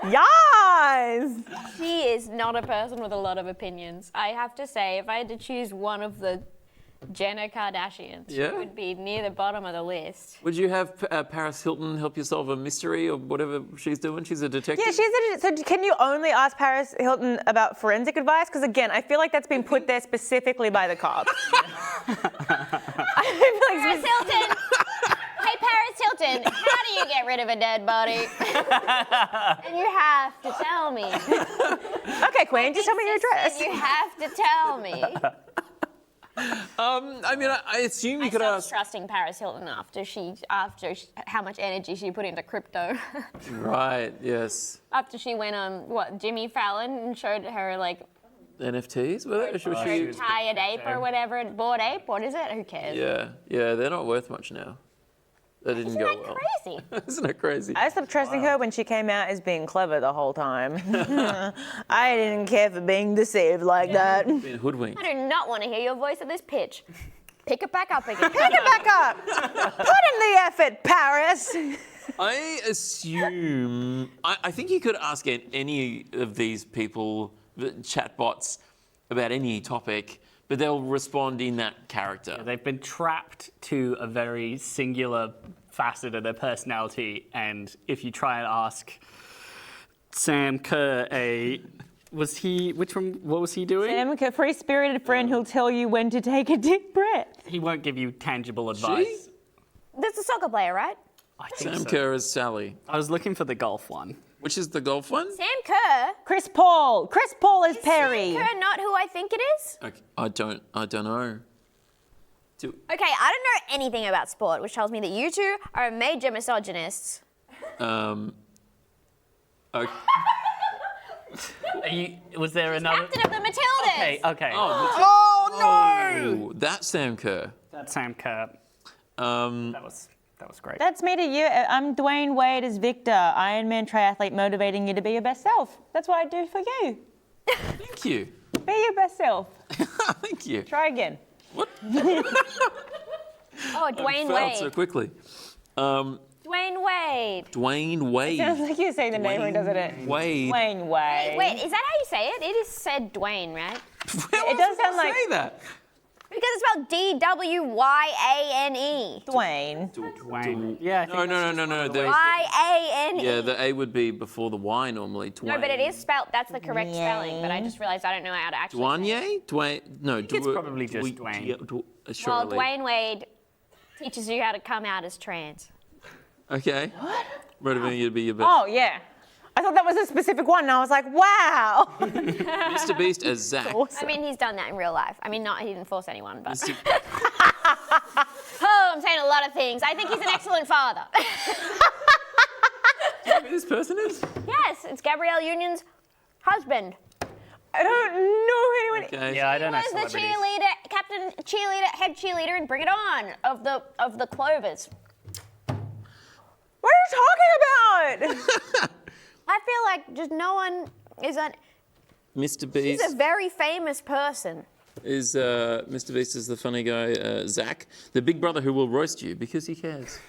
Yes. She is not a person with a lot of opinions. I have to say, if I had to choose one of the Jenner Kardashians, Yeah? she would be near the bottom of the list. Would you have Paris Hilton help you solve a mystery or whatever she's doing? She's a detective. Yeah, so can you only ask Paris Hilton about forensic advice? Because again, I feel like that's been put there specifically by the cops. I feel like Paris Hilton! Hey, Paris Paris Hilton, how do you get rid of a dead body? And you have to tell me. Okay, Queen, just tell me your address. You have to tell me. I mean, I assume you could stopped ask. trusting Paris Hilton after how much energy she put into crypto. Right. Yes. After she went on Jimmy Fallon and showed her like NFTs. Were they? her tired ape or whatever, bored ape. What is it? Who cares? Yeah. Yeah. They're not worth much now. That didn't Isn't go that well. crazy? Isn't it crazy? I stopped trusting her when she came out as being clever the whole time. I didn't care for being deceived like that. Been hoodwinked. I do not want to hear your voice at this pitch. Pick it back up again. Pick it back up. Put in the effort, Paris. I assume. I think you could ask any of these people, the chatbots, about any topic, but they'll respond in that character. They've been trapped to a very singular facet of their personality, and if you try and ask Sam Kerr what was he doing? Sam, a free-spirited friend who'll tell you when to take a deep breath. He won't give you tangible advice. That's a soccer player, right? I think Sam so. Kerr is Sally. I was looking for the golf one. Which is the golf one? Sam Kerr. Chris Paul. Chris Paul is Perry. Sam Kerr not who I think it is? Okay, I don't know. Okay, I don't know anything about sport, which tells me that you two are major misogynists. Okay. Was there another? Captain of the Matildas. Okay. Oh, that's Sam Kerr. That's Sam Kerr. That was great. That's me to you. I'm Dwayne Wade as Victor, Ironman triathlete, motivating you to be your best self. That's what I do for you. Thank you. Be your best self. Thank you. Try again. What? Oh, Dwayne Failed Wade. so quickly. Dwayne Wade. Dwayne Wade. Sounds like you're saying the name wrong, doesn't it? Wade. Dwayne Wade. Wait, is that how you say it? It is said Dwayne, right? It does sound like- say that. Because it's spelled D-W-Y-A-N-E. Dwayne. Dwayne. Yeah. No. There's- Y-A-N-E. Yeah, the A would be before the Y normally. Dwayne. No, but it is spelled, that's the correct spelling, but I just realized I don't know how to actually say it. Dwayne? No, think it's probably just Dwayne. Well, surely. Dwayne Wade teaches you how to come out as trans. Okay. What? Motivating you to be your best. Oh, yeah. I thought that was a specific one, and I was like, wow. Mr. Beast as Zach. I mean, he's done that in real life. I mean, he didn't force anyone, but... Oh, I'm saying a lot of things. I think he's an excellent father. Do you know who this person is? Yes, it's Gabrielle Union's husband. I don't know anyone. Okay. Yeah, I don't know He was the celebrities. head cheerleader in Bring It On of the Clovers. What are you talking about? I feel like just no one is Mr. He's Beast a very famous person. is Mr. Beast is the funny guy Zach, the big brother who will roast you because he cares.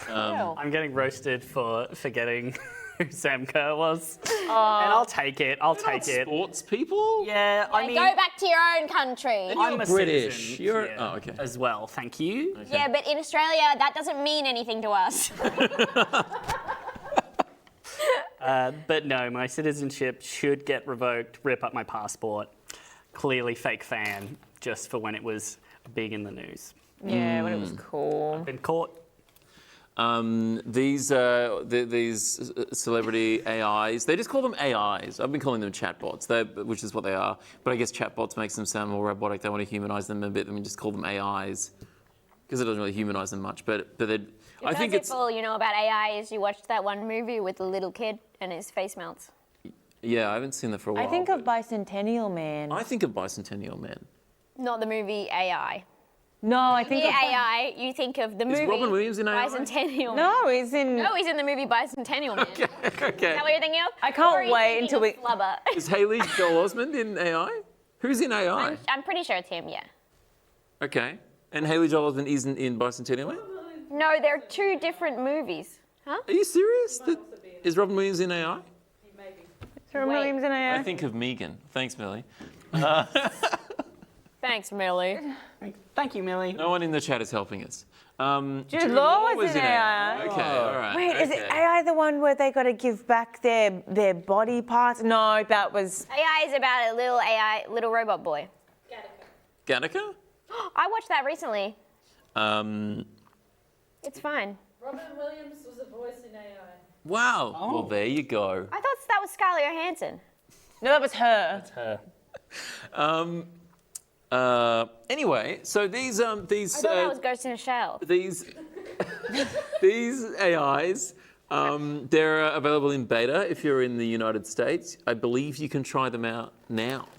I'm getting roasted for forgetting who Sam Kerr was. And I'll take it. I'll take it. Sports people? Yeah, I mean, Go back to your own country. I'm a British. citizen You're here oh, okay. as well. Thank you. Yeah, but in Australia, that doesn't mean anything to us. But no, my citizenship should get revoked. Rip up my passport. Clearly fake fan, just for when it was big in the news. Yeah, when it was cool. Been caught. These celebrity AIs, they just call them AIs. I've been calling them chatbots, which is what they are. But I guess chatbots makes them sound more robotic. They want to humanize them a bit. Then we just call them AIs because it doesn't really humanize them much. But I think it's all you know about AI is you watched that one movie with the little kid and his face melts. yeah. I haven't seen that for a while. I think of but Bicentennial Man. I think of Bicentennial Man. Not the movie AI. No, I think The of AI, you think of the movie Robin Williams in AI? Bicentennial Man. No, he's in. No, he's in the movie Bicentennial Man. Is Okay. that what you're thinking of? I can't Or are you wait thinking until of Flubber? Is Haley Joel Osment in AI? Who's in AI? I'm pretty sure it's him, yeah. Okay. And Haley Joel Osment isn't in Bicentennial Man? No, they're two different movies. Huh? Are you serious? Is Robin Williams in AI? Robin Williams in I AI. think of Megan. Thanks, Millie. Thanks, Millie. Thank you, Millie. No one in the chat is helping us. Jude Law was in AI. Okay, all right. Wait, is it okay. AI the one where they got to give back their body parts? No, that was. AI is about a little robot boy. Gattaca? I watched that recently. It's fine. Robin Williams was a voice in AI. Wow. Well, there you go. I thought that was Scarlett Johansson. No, that was her. That's her. Anyway, so these I thought that was Ghost in a Shell. these AIs, they're available in beta if you're in the United States. I believe you can try them out now.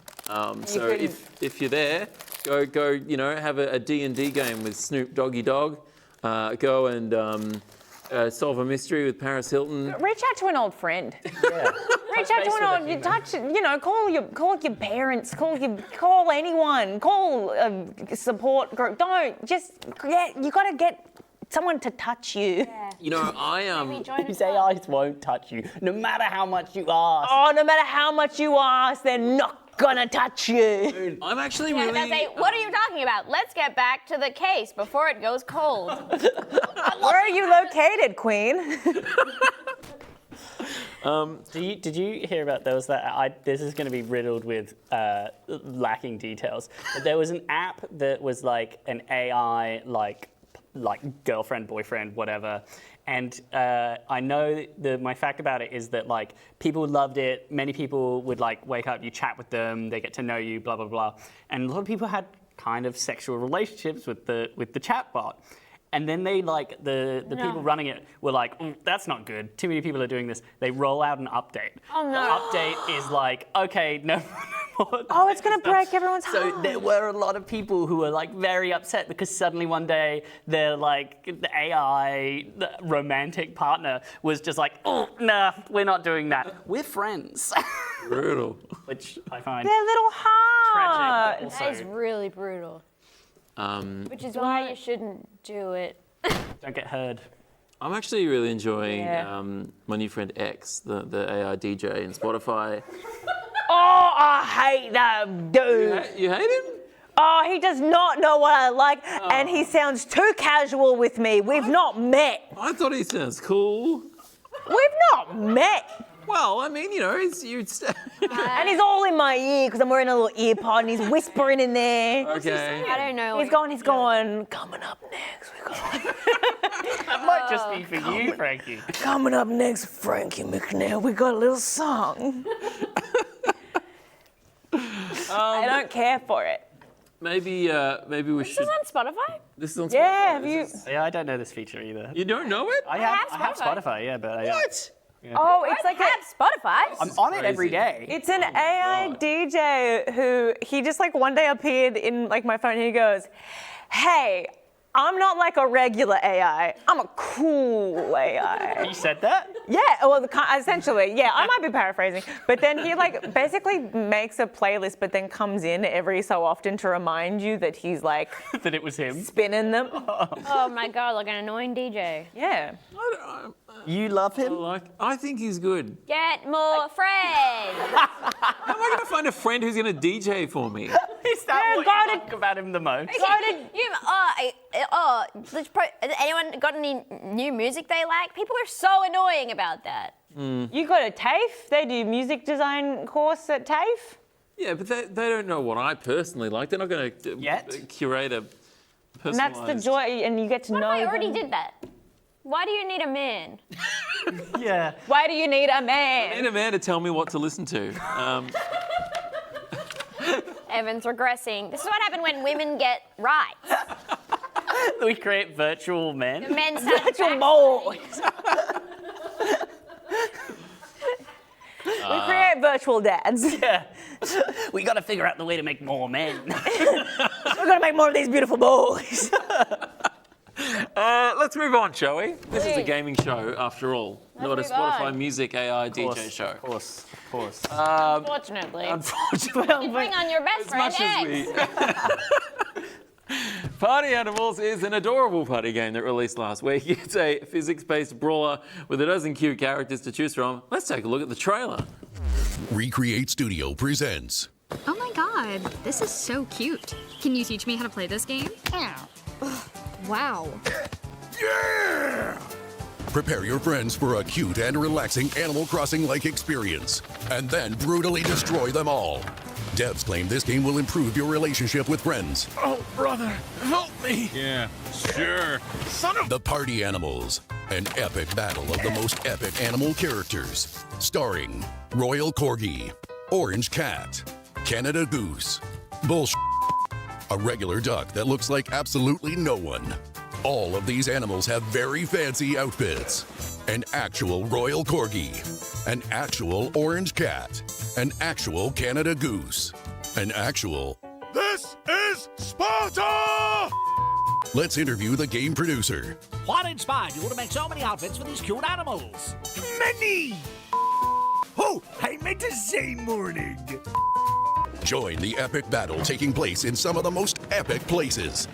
So if you're there, go, have a D&D game with Snoop Doggy Dog. Go and solve a mystery with Paris Hilton. Reach out to an old friend. Yeah. Reach out to an old, call your parents, call anyone, call a support group. You got to get someone to touch you. Yeah. These AIs won't touch you, no matter how much you ask. Oh, no matter how much you ask, they're not gonna touch you. I'm actually Yeah, really... that's what are you talking about? Let's get back to the case before it goes cold. Where are you located, Queen? Did you hear about there was that? This is going to be riddled with lacking details. But there was an app that was like an AI, like girlfriend, boyfriend, whatever. And I know my fact about it is that like people loved it. Many people would like wake up, you chat with them, they get to know you, blah blah blah. And a lot of people had kind of sexual relationships with the chatbot. And then they like the people running it were like, that's not good. Too many people are doing this. They roll out an update. Oh no! The update is like, okay, no more. Oh, it's gonna break everyone's heart. So there were a lot of people who were like very upset because suddenly one day they're like the AI the romantic partner was just like, oh nah, we're not doing that. We're friends. Brutal. Which I find Their little heart. tragic. But also, That is really brutal. Which is why you shouldn't do it. don't get heard. I'm actually really enjoying my new friend X, the AI DJ in Spotify. Oh, I hate that dude. You hate him? Oh, he does not know what I like, and he sounds too casual with me. We've not met. I thought he sounds cool. We've not met. Well, I mean, And he's all in my ear because I'm wearing a little ear pod and he's whispering in there. Okay. I don't know. He's going, coming up next. That might just be for you, Frankie. Coming up next, Frankie McNair, we got a little song. I don't care for it. Maybe we This should. is on Spotify? This is on Spotify. Yeah, have you? Yeah, I don't know this feature either. You don't know it? I have Spotify, yeah, but What? Oh, it's like have Spotify. I'm on it every day. It's an AI DJ who he just like one day appeared in like my phone and he goes, "Hey, I'm not like a regular AI. I'm a cool AI." You said that? Yeah, well, essentially, yeah, I might be paraphrasing. But then he like basically makes a playlist, but then comes in every so often to remind you that he's like That it was him. spinning them. Oh my god, like an annoying DJ. Yeah. You love him? I think he's good. Get more friends. How am I going to find a friend who's going to DJ for me? Is that what you like about him the most? Has anyone got any new music they like? People are so annoying about that. You got a TAFE? They do music design course at TAFE? Yeah, but they don't know what I personally like. They're not going to curate a And personalized... that's the joy, and you get to What know if I already them. did that? Why do you need a man? Yeah. Why do you need a I man? need a man to tell me what to listen to. Evan's regressing. This is what happened when women get rights. We create virtual men. The men Virtual boys. We create virtual dads. Yeah. We got to figure out the way to make more men. We're gonna make more of these beautiful boys. Let's move on, shall we? This is a Please. gaming show, after all, not a move Spotify on. music AI DJ show. Of course. Unfortunately. Unfortunately, You bring on your best friend, X. Party Animals is an adorable party game that released last week. It's a physics-based brawler with a dozen cute characters to choose from. Let's take a look at the trailer. Recreate Studio presents. Oh my god, this is so cute. Can you teach me how to play this game? Wow. Yeah! Prepare your friends for a cute and relaxing Animal Crossing-like experience, and then brutally destroy them all. Devs claim this game will improve your relationship with friends. Oh, brother, help me. Yeah, sure. Son of... The Party Animals, an epic battle of the most epic animal characters. Starring Royal Corgi, Orange Cat, Canada Goose, Bullshit, a regular duck that looks like absolutely no one. All of these animals have very fancy outfits. An actual Royal Corgi, an actual Orange Cat, an actual Canada Goose, an actual... This is Sparta! Let's interview the game producer. What inspired you to make so many outfits for these cute animals? Many! Oh, I meant to say morning. Join the epic battle taking place in some of the most epic places.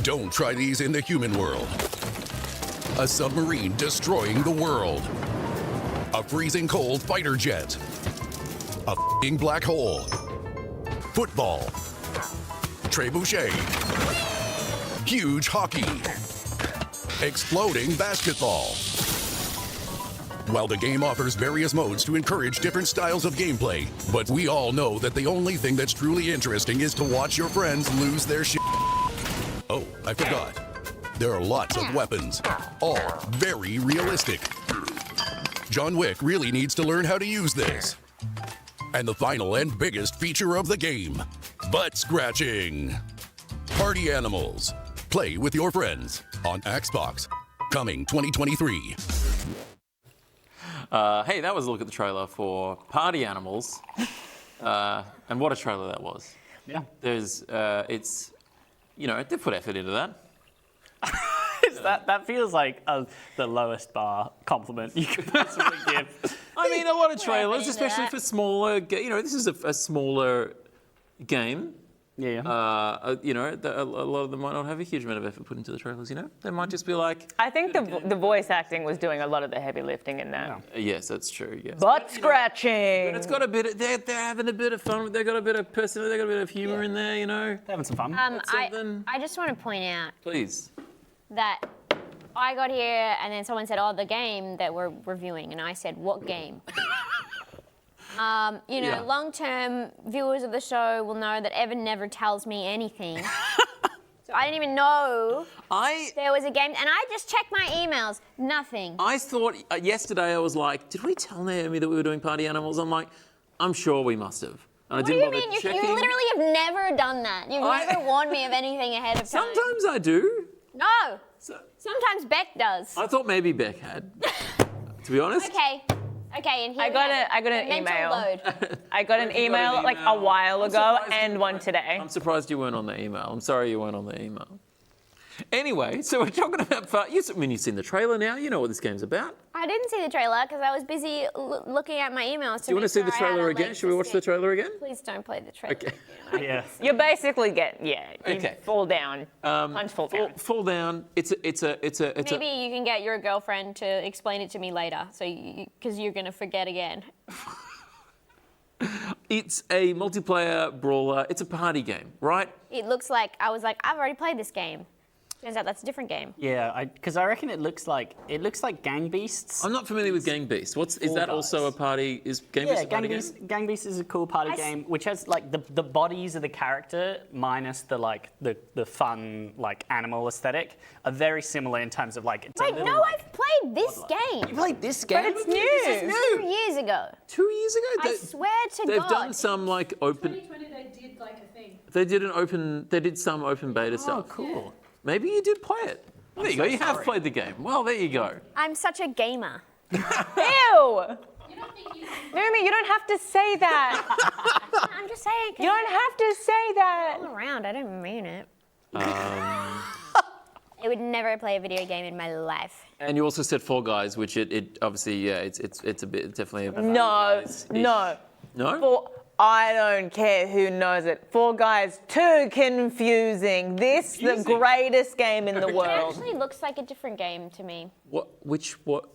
Don't try these in the human world. A submarine destroying the world. A freezing cold fighter jet. A f***ing black hole. Football. Trebuchet. Huge hockey. Exploding basketball. While the game offers various modes to encourage different styles of gameplay, but we all know that the only thing that's truly interesting is to watch your friends lose their shit. Oh, I forgot. There are lots of weapons, all very realistic. John Wick really needs to learn how to use this. And the final and biggest feature of the game, butt scratching. Party Animals. Play with your friends on Xbox. Coming 2023. Hey, that was a look at the trailer for Party Animals. And what a trailer that was. Yeah. It's, you know, they put effort into that. That feels like the lowest bar compliment you could possibly give. I mean, a lot of trailers, especially for smaller, you know, this is a smaller game. Yeah. You know, a lot of them might not have a huge amount of effort put into the trailers, you know? They might just be like... I think the voice acting was doing a lot of the heavy lifting in that. Yes, that's true, yes. Butt scratching! But it's got a bit of... They're having a bit of fun. They've got a bit of personality. They've got a bit of humour in there, you know? They're having some fun. I just want to point out Please. that I got here and then someone said, oh, the game that we're reviewing. And I said, what game? You know, long-term viewers of the show will know that Evan never tells me anything. So I didn't even know there was a game. And I just checked my emails. Nothing. I thought yesterday, I was like, did we tell Naomi that we were doing Party Animals? I'm like, I'm sure we must have. And What do you mean? You literally have never done that. You've never warned me of anything ahead of time. Sometimes I do. No. Sometimes Beck does. I thought maybe Beck had, to be honest. Okay, and here I got an email. I got an email like a while ago and one today. I'm surprised you weren't on the email. I'm sorry you weren't on the email. Anyway, so we're talking about... You've seen the trailer now. You know what this game's about. I didn't see the trailer because I was busy looking at my emails. Do you want to see the trailer again? Should we watch the trailer again? Please don't play the trailer. Okay. Yeah. You basically get, you Okay. fall down. Punch fall down. Fall down. It's a... Maybe you can get your girlfriend to explain it to me later, so because you're going to forget again. It's a multiplayer brawler. It's a party game, right? It looks like, I was like, I've already played this game. Turns out that's a different game. Yeah, because I reckon it looks like Gang Beasts. I'm not familiar with Gang Beasts. Is that also a party? Is Gang Beasts a party game? Gang Beasts is a cool party game, which has like the bodies of the character minus the fun like animal aesthetic are very similar in terms of like. It's Wait, no, I've played this game. You played this game? But it's new. This is 2 years ago. 2 years ago? I swear to God. They've done some like open. 2020 they did like a thing. They did some open beta stuff. Oh, cool. Maybe you did play it. There you go. You have played the game. Well, there you go. I'm such a gamer. Ew! Naomi, you don't have to say that. I'm just saying. You don't have to say that. All around, I didn't mean it. I would never play a video game in my life. And you also said Fall Guys, which it obviously it's a bit definitely a No. No? I don't care who knows it. Fall Guys, too confusing. The greatest game in the It world. actually looks like a different game to me. What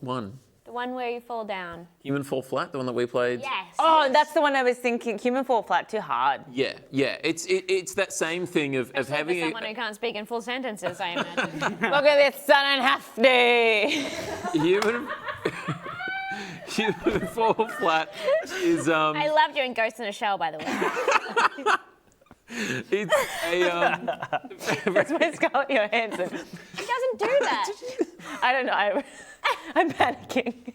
one? The one where you fall down. Human Fall Flat, the one that we played. Yes. Oh, that's the one I was thinking. Human Fall Flat, too hard. Yeah. It's that same thing of having For someone who can't speak in full sentences, I imagine. Look at this sun and hefty. Human Fall Flat is I love doing Ghost in a Shell, by the way. it's a That's why Scarlett Johansson. He doesn't do that. I don't know. I'm panicking.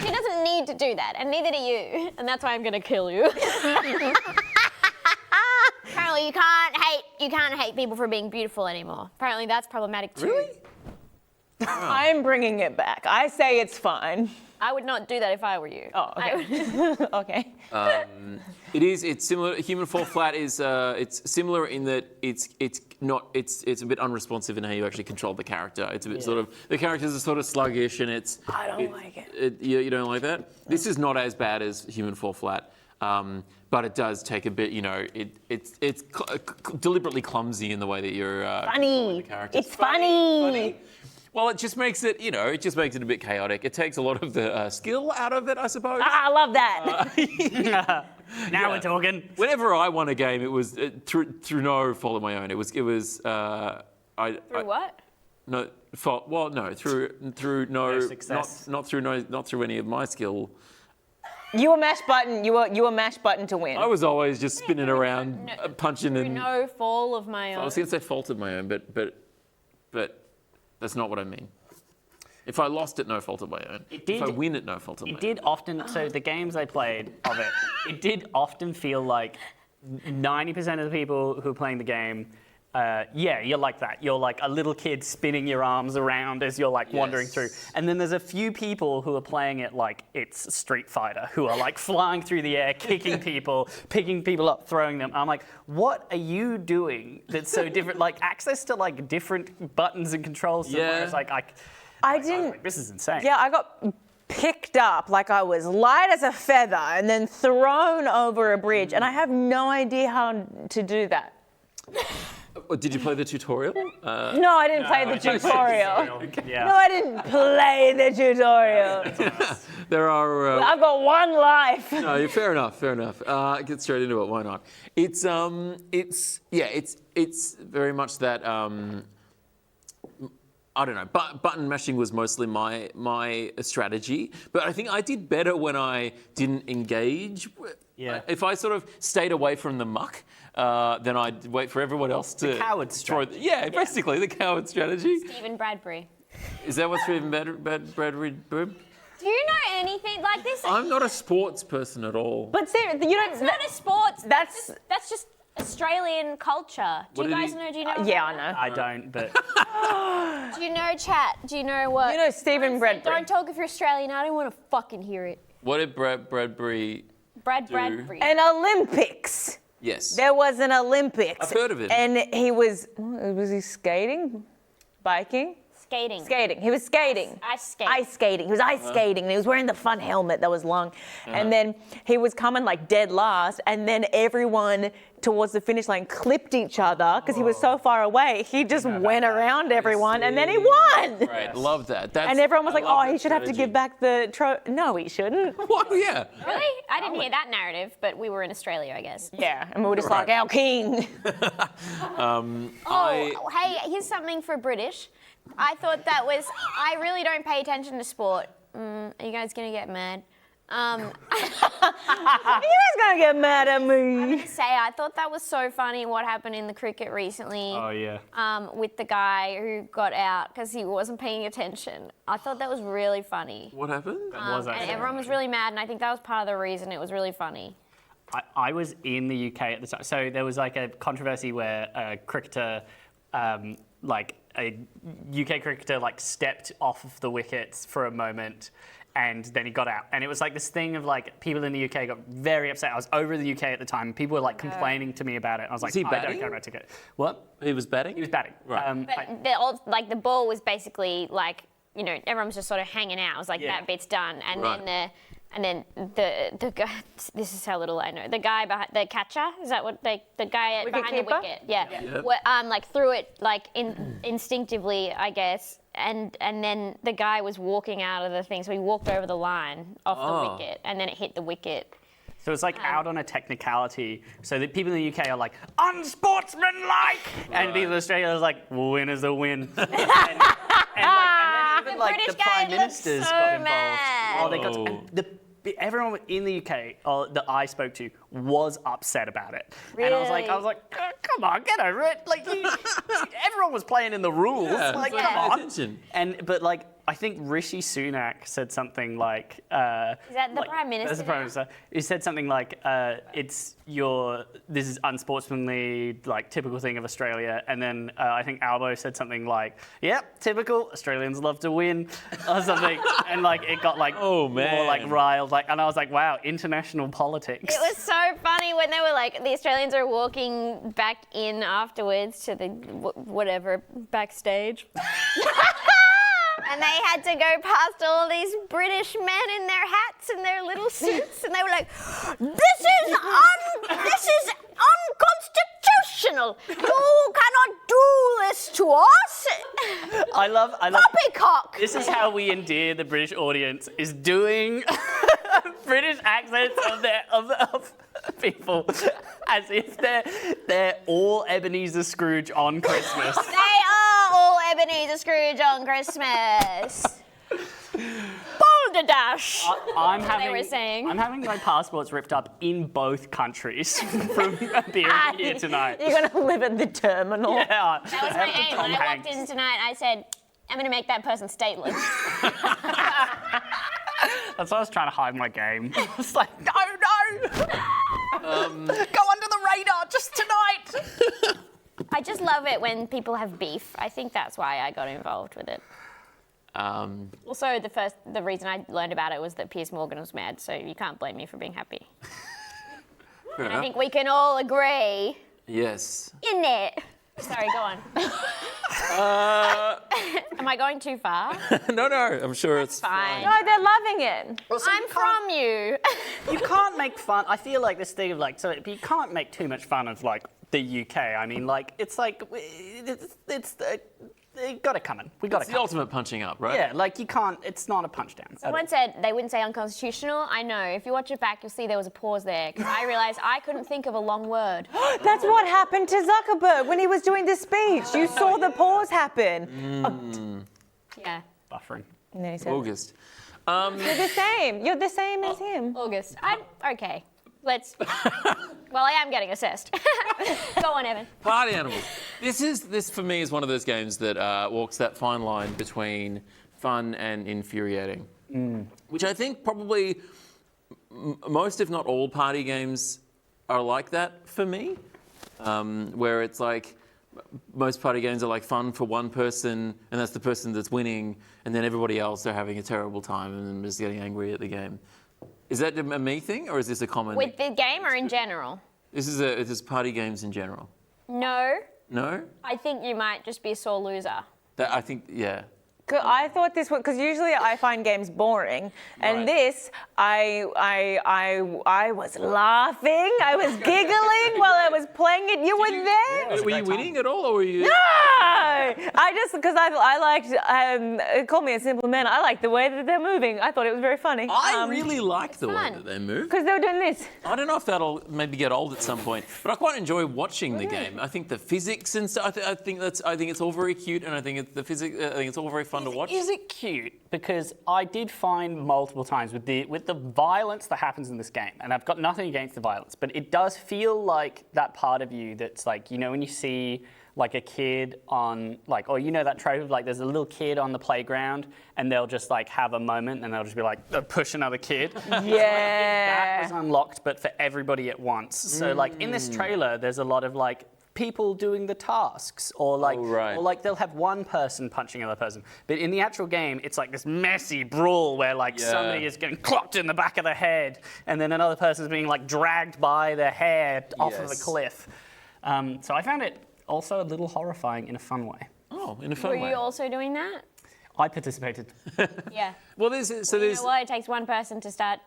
She doesn't need to do that, and neither do you. And that's why I'm gonna kill you. Apparently, you can't hate people for being beautiful anymore. Apparently, that's problematic too. Really? I'm bringing it back. I say it's fine. I would not do that if I were you. Oh, okay. Okay. It's similar. Human Fall Flat is it's similar in that it's a bit unresponsive in how you actually control the character. It's a bit sort of, the characters are sort of sluggish and I don't like it. You don't like that? This is not as bad as Human Fall Flat. But it does take a bit, it's deliberately clumsy in the way that you're funny. The characters. It's funny. Well, it just makes it, a bit chaotic. It takes a lot of the skill out of it, I suppose. I love that. Now we're talking. Whenever I won a game, it was through no fault of my own. It was. Through what? No fault. Well, no, through no success. not through any of my skill. You were mash button. You were mash button to win. I was always just spinning around, punching Through and. no fall of my own. I was going to say fault of my own, but that's not what I mean. If I lost at no fault of my own, if I win at no fault of my own. It did often, so the games I played of it, it did often feel like 90% of the people who are playing the game, you're like that. You're like a little kid spinning your arms around as you're like wandering through. And then there's a few people who are playing it like it's Street Fighter, who are like flying through the air, kicking people, picking people up, throwing them. I'm like, what are you doing that's so different? Like access to like different buttons and controls. Yeah. It's like, I didn't. Like, this is insane. Yeah, I got picked up like I was light as a feather and then thrown over a bridge, and I have no idea how to do that. Did you play the tutorial? No, I didn't play the tutorial. Yeah. No, I didn't play the tutorial. There are. I've got one life. No, fair enough. Get straight into it. Why not? It's very much that. I don't know. Button mashing was mostly my strategy, but I think I did better when I didn't engage. Yeah. If I sort of stayed away from the muck, then I'd wait for everyone else to. The coward strategy. Basically the coward strategy. Stephen Bradbury. Is that what's even better, Bradbury? Do you know anything like this? I'm not a sports person at all. But seriously, you don't. It's not a sports. That's just Australian culture. Do you know? Yeah, I know. I don't, but Do you know chat? Do you know what? You know Stephen Bradbury. Don't talk if you're Australian. I don't want to fucking hear it. What did Bradbury? Bradbury. An Olympics. Yes. There was an Olympics. I've heard of it. And he was he skating? Biking? Skating. Skating. He was skating. Ice skating. Ice skating. He was ice skating. And he was wearing the fun helmet that was long. And then he was coming like dead last. And then everyone towards the finish line clipped each other because he was so far away. He just went around everyone and then he won. Right. Love that. And everyone was like, he should have to give back the trophy. No, he shouldn't. What? Yeah. Really? I didn't hear that narrative, but we were in Australia, I guess. Yeah, and we were just like, our king. Hey, here's something for British. I thought that was. I really don't pay attention to sport. Are you guys gonna get mad? You guys gonna get mad at me. I thought that was so funny what happened in the cricket recently. oh yeah. With the guy who got out because he wasn't paying attention. I thought that was really funny. What happened? And everyone was really mad, and I think that was part of the reason it was really funny. I was in the UK at the time, so there was like a controversy where a cricketer, like a UK cricketer, like stepped off of the wickets for a moment, and then he got out. And it was like this thing of like people in the UK got very upset. I was over in the UK at the time. People were like complaining to me about it. I was like, he I batting? don't care about ticket. What? He was batting? He was batting. Right. But the ball was basically like, everyone was just sort of hanging out. It was like Yeah. that bit's done, and Right. then And then the guy, this is how little I know. The guy behind the catcher, is that what the guy behind the wicket? Yeah. Yep. Like threw it like instinctively, I guess. And then the guy was walking out of the thing, so he walked over the line off the wicket, and then it hit the wicket. So it's like out on a technicality, so that people in the UK are like, unsportsmanlike! And people in Australia are like, win is a win. and then even like the Prime Ministers got involved. Oh, they got everyone in the UK that I spoke to was upset about it. Really? And I was like, come on, get over it. Like, everyone was playing in the rules. Yeah, like, pay come on. attention. But like, I think Rishi Sunak said something like, Is that the like, Prime Minister? That's the Prime Minister. He said something like, this is unsportsmanly, like typical thing of Australia. And then I think Albo said something like, yep, typical, Australians love to win, or something. And like, it got like, more like riled. Like, and I was like, wow, international politics. It was so funny when they were like, the Australians are walking back in afterwards to the whatever, backstage. And they had to go past all these British men in their hats and their little suits, and they were like, "This is unconstitutional. You cannot do this to us." I love. Poppycock. This is how we endear the British audience: is doing British accents of people as if they're all Ebenezer Scrooge on Christmas. They are all Ebenezer Scrooge on Christmas. Balderdash. I'm they were saying. I'm having my passports ripped up in both countries from being here tonight. You're going to live in the terminal. Yeah. That was my aim. When I walked in tonight, I said, I'm going to make that person stateless. That's why I was trying to hide my game. I was like, no. Go under the radar just tonight. I just love it when people have beef. I think that's why I got involved with it. Also, the reason I learned about it was that Piers Morgan was mad, so you can't blame me for being happy. And I think we can all agree. Yes. In it. Sorry, go on. Am I going too far? No, I'm sure it's fine. No, they're loving it. I'm from you. You can't make fun. I feel like this thing of like, so you can't make too much fun of like the UK. I mean, like, it's like, it got it coming. We got it It's the coming. ultimate punching up, right? Yeah, like you can't, it's not a punch down. Someone said they wouldn't say unconstitutional. I know. If you watch it back, you'll see there was a pause there because I realised I couldn't think of a long word. That's what happened to Zuckerberg when he was doing the speech. You saw the pause happen. Yeah. Buffering. And then he said, August. You're the same. You're the same as him. August. Okay. Let's. Well, I am getting assessed. Go on, Evan. Party animals. This for me is one of those games that walks that fine line between fun and infuriating, which I think probably most, if not all, party games are like that for me, where it's like most party games are like fun for one person, and that's the person that's winning, and then everybody else are having a terrible time and just getting angry at the game. Is that a me thing, or is this a common? With the game or in general? This is party games in general. No. No? I think you might just be a sore loser. I think, yeah. I thought this was because usually I find games boring, and this I was laughing, I was giggling while I was playing it. You were there. Were you winning at all, or were you? No, I just because I liked. Call me a simple man. I liked the way that they're moving. I thought it was very funny. I really like the way that they move. Because they were doing this. I don't know if that'll maybe get old at some point, but I quite enjoy watching the game. I think the physics and stuff. I think it's all very cute, and I think it's all very fun to watch. Is it cute? Because I did find multiple times with the violence that happens in this game, and I've got nothing against the violence, but it does feel like that part of you that's like, you know, when you see like a kid on like, or you know that trope of like there's a little kid on the playground and they'll just like have a moment and they'll just be like, push another kid. Yeah. That was unlocked, but for everybody at once. So like in this trailer, there's a lot of like people doing the tasks, or like, or like they'll have one person punching another person. But in the actual game, it's like this messy brawl where like somebody is getting clocked in the back of the head, and then another person's being like dragged by their hair off of a cliff. So I found it also a little horrifying in a fun way. Oh, in a fun way. Were you also doing that? I participated. Yeah. Well, there's You know what? It takes one person to start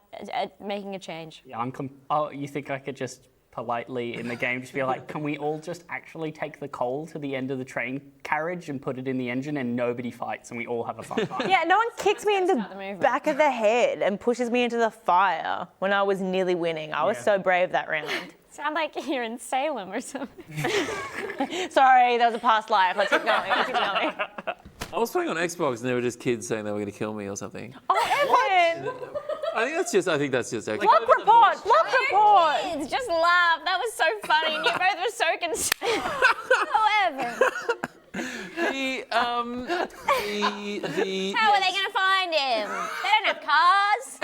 making a change. Yeah, oh, you think I could just politely in the game just be like, can we all just actually take the coal to the end of the train carriage and put it in the engine and nobody fights and we all have a fun time? Yeah, no one kicks me in the back of the head and pushes me into the fire when I was nearly winning. I was so brave that round. Sound like you're in Salem or something. Sorry, that was a past life. Let's keep going. Let's keep going. I was playing on Xbox and there were just kids saying they were going to kill me or something. Oh, Evan! I think that's just actually. Block report! Block report! Kids, just laugh. That was so funny, and you both were so concerned. However, how are they going to find him? They don't have cars.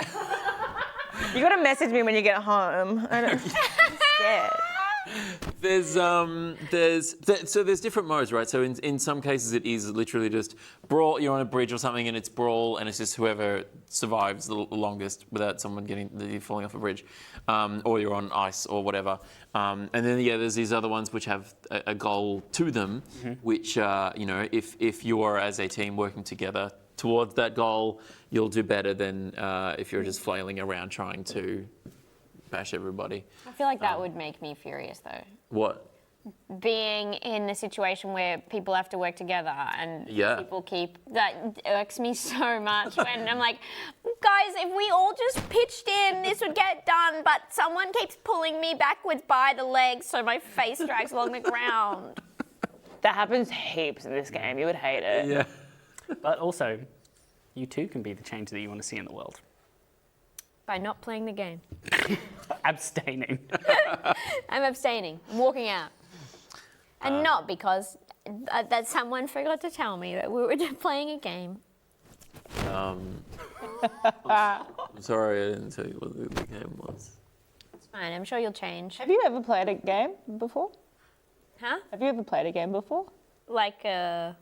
You got to message me when you get home. I'm scared. So there's different modes, right? So in some cases it is literally just brawl. You're on a bridge or something, and it's brawl, and it's just whoever survives the longest without someone falling off a bridge, or you're on ice or whatever. And then there's these other ones which have a goal to them, which if you're as a team working together towards that goal, you'll do better than if you're just flailing around trying to bash everybody. I feel like that would make me furious, though. What? Being in a situation where people have to work together and people that irks me so much when I'm like, guys, if we all just pitched in, this would get done, but someone keeps pulling me backwards by the legs so my face drags along the ground. That happens heaps in this game. You would hate it. Yeah. But also, you too can be the change that you want to see in the world. By not playing the game. Abstaining. I'm abstaining. I'm walking out. And not because that someone forgot to tell me that we were playing a game. I'm sorry I didn't tell you what the game was. It's fine. I'm sure you'll change. Have you ever played a game before? Huh? Have you ever played a game before? Like a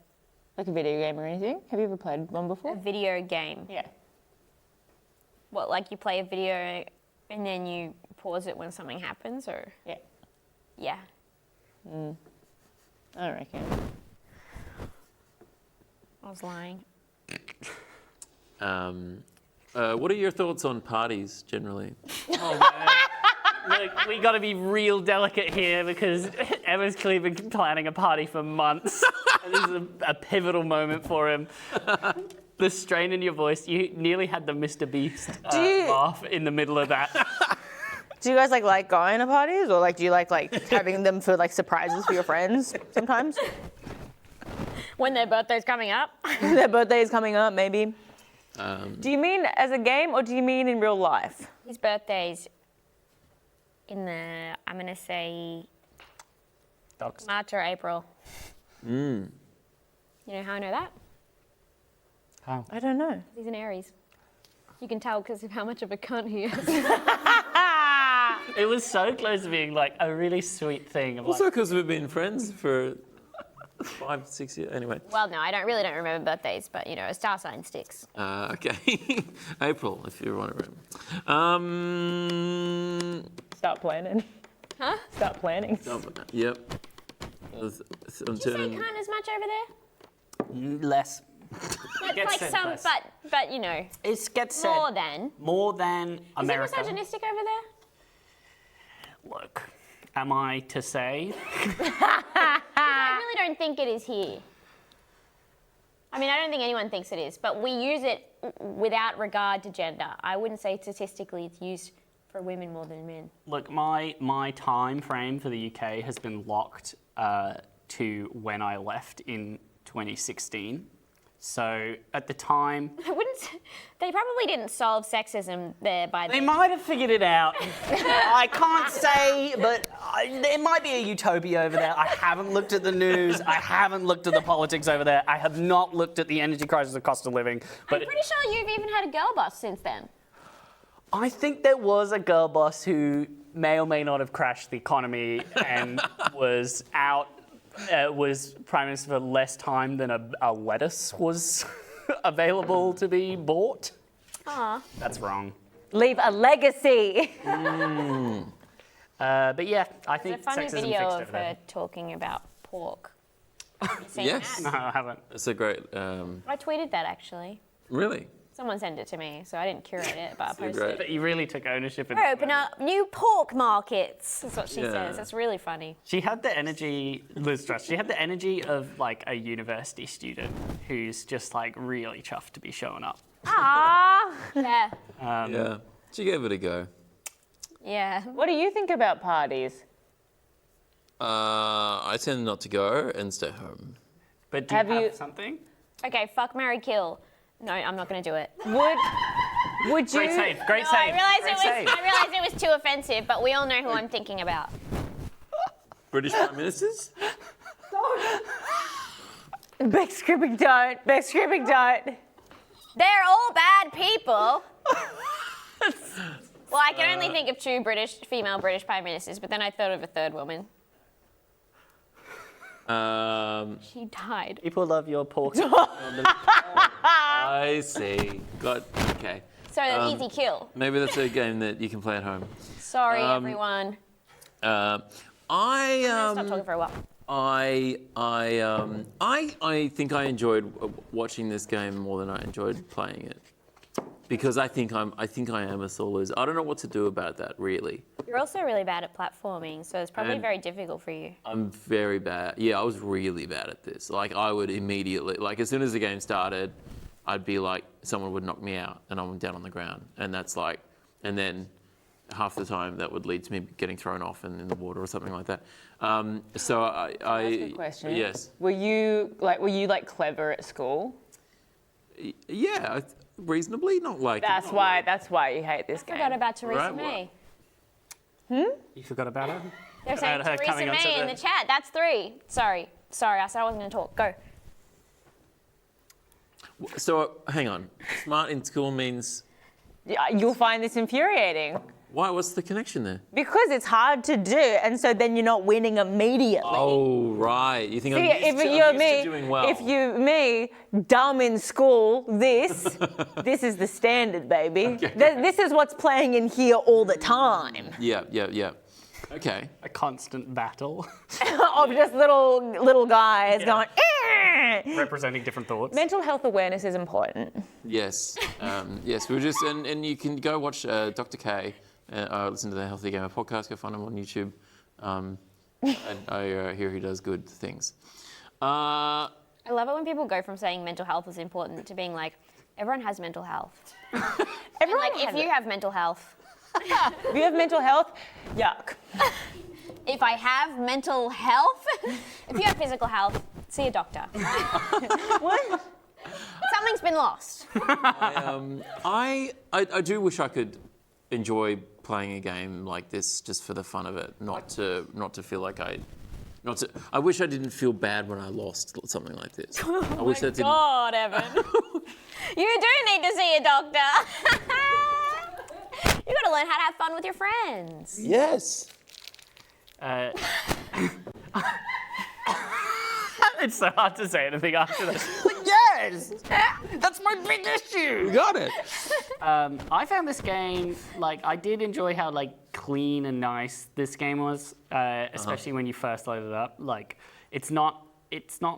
video game or anything? Have you ever played one before? A video game? Yeah. What, like you play a video and then you pause it when something happens, or? Yeah. Yeah. I reckon. I was lying. What are your thoughts on parties generally? Oh, man. Look, we got to be real delicate here because Emma's clearly been planning a party for months. And this is a pivotal moment for him. The strain in your voice, you nearly had the Mr. Beast laugh in the middle of that. Do you guys like going to parties, or do you like having them for surprises for your friends sometimes? When their birthday's coming up? Their birthday is coming up, maybe. Do you mean as a game, or do you mean in real life? His birthday's in I'm going to say March or April. You know how I know that? How? I don't know. He's an Aries. You can tell because of how much of a cunt he is. It was so close to being a really sweet thing. Also because we've been friends for 5, 6 years. Anyway. Well, no, I don't remember birthdays, but a star sign sticks. Okay. April, if you want to remember. Start planning. Huh? Start planning. Yep. Did you say cunt as much over there? Less. But Gets said less. but It gets said. More than America. Is it misogynistic over there? Look, am I to say? I really don't think it is here. I mean, I don't think anyone thinks it is, but we use it without regard to gender. I wouldn't say statistically it's used for women more than men. Look, my time frame for the UK has been locked to when I left in 2016. So at the time, They probably didn't solve sexism there by They then. might have figured it out. I can't say, but there might be a utopia over there. I haven't looked at the news. I haven't looked at the politics over there. I have not looked at the energy crisis, the cost of living. But I'm pretty sure you've even had a girl boss since then. I think there was a girl boss who may or may not have crashed the economy and was Prime Minister for less time than a lettuce was available to be bought. Aw. That's wrong. Leave a legacy. but yeah, I think There's a funny sexism video fixed of over there. her talking about pork. Have you seen Yes. that? No, I haven't. It's a great. I tweeted that actually. Really? Someone sent it to me, so I didn't curate it, but I posted great. it. But you really took ownership. We're opening up new pork markets. That's what she Yeah. says. That's really funny. She had the energy, Liz Truss, she had the energy of like a university student who's just like really chuffed to be showing up. Ah, yeah, Yeah. She gave it a go. yeah. What do you think about parties? I tend not to go and stay home. But do you Have have you- something? Okay, fuck, marry, kill. No, I'm not going to do it. Would you? Great save, great No, save. I realized great it was. save. I realized it was too offensive, but we all know who I'm thinking about. British Prime Ministers? Beck Scribbing don't. Beck Scribbing don't. They're all bad people. Well, I can only think of two female British prime ministers, but then I thought of a third woman. She died. People love your pork. I see. Okay. So an easy kill. Maybe that's a game that you can play at home. Sorry, everyone. Stop Stop talking for a while. I think I enjoyed watching this game more than I enjoyed playing it, because I think I am a sore loser. I don't know what to do about that, really. You're also really bad at platforming, so it's probably And- very difficult for you. I'm very bad. Yeah, I was really bad at this. Like, I would immediately, like, as soon as the game started, I'd be like, someone would knock me out and I'm down on the ground. And that's like, and then half the time that would lead to me getting thrown off and in the water or something like that. So I Ask a question. Yes. Were you clever at school? Yeah, reasonably, not like. That's why you hate this I game. forgot about Theresa Right, May. You forgot about her? They're saying About her Theresa coming onto May in the chat. That's 3. Sorry, I said I wasn't going to talk. Go. So hang on. Smart in school means Yeah, you'll find this infuriating. why? What's the connection there? Because it's hard to do, and so then you're not winning immediately. Oh right, you think See, I'm used to doing well? if you dumb in school, this is the standard, baby. This is what's playing in here all the time. Yeah. Okay. A constant battle. Of just little guys going. Representing different thoughts. Mental health awareness is important. Yes. Yes. We were just and you can go watch Dr. K. Listen to the Healthy Gamer podcast. Go find him on YouTube. And I hear he does good things. I love it when people go from saying mental health is important to being like, everyone has mental health. Everyone like, if you have mental health. If you have mental health, yuck. If I have mental health, if you have physical health, see a doctor. What? Something's been lost. I do wish I could enjoy playing a game like this just for the fun of it, not to feel like I wish I didn't feel bad when I lost something like this. I wish that didn't. God, Evan. You do need to see a doctor. You got to learn how to have fun with your friends. Yes. It's so hard to say anything after this. Yes! That's my big issue! You got it. I found this game, I did enjoy how, clean and nice this game was, especially when you first loaded it up. It's not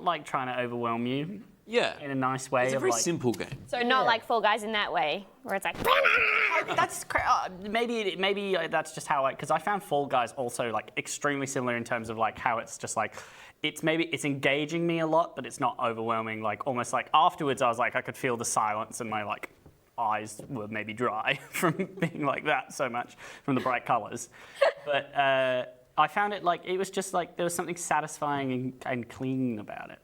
like trying to overwhelm you. Yeah. In a nice way. It's a very simple game. So not like Fall Guys in that way, where it's like... That's maybe that's just how because I found Fall Guys also extremely similar in terms of how it's just it's engaging me a lot, but it's not overwhelming. Almost afterwards, I was I could feel the silence and my eyes were maybe dry from being like that so much from the bright colors. But I found it it was just there was something satisfying and clean about it.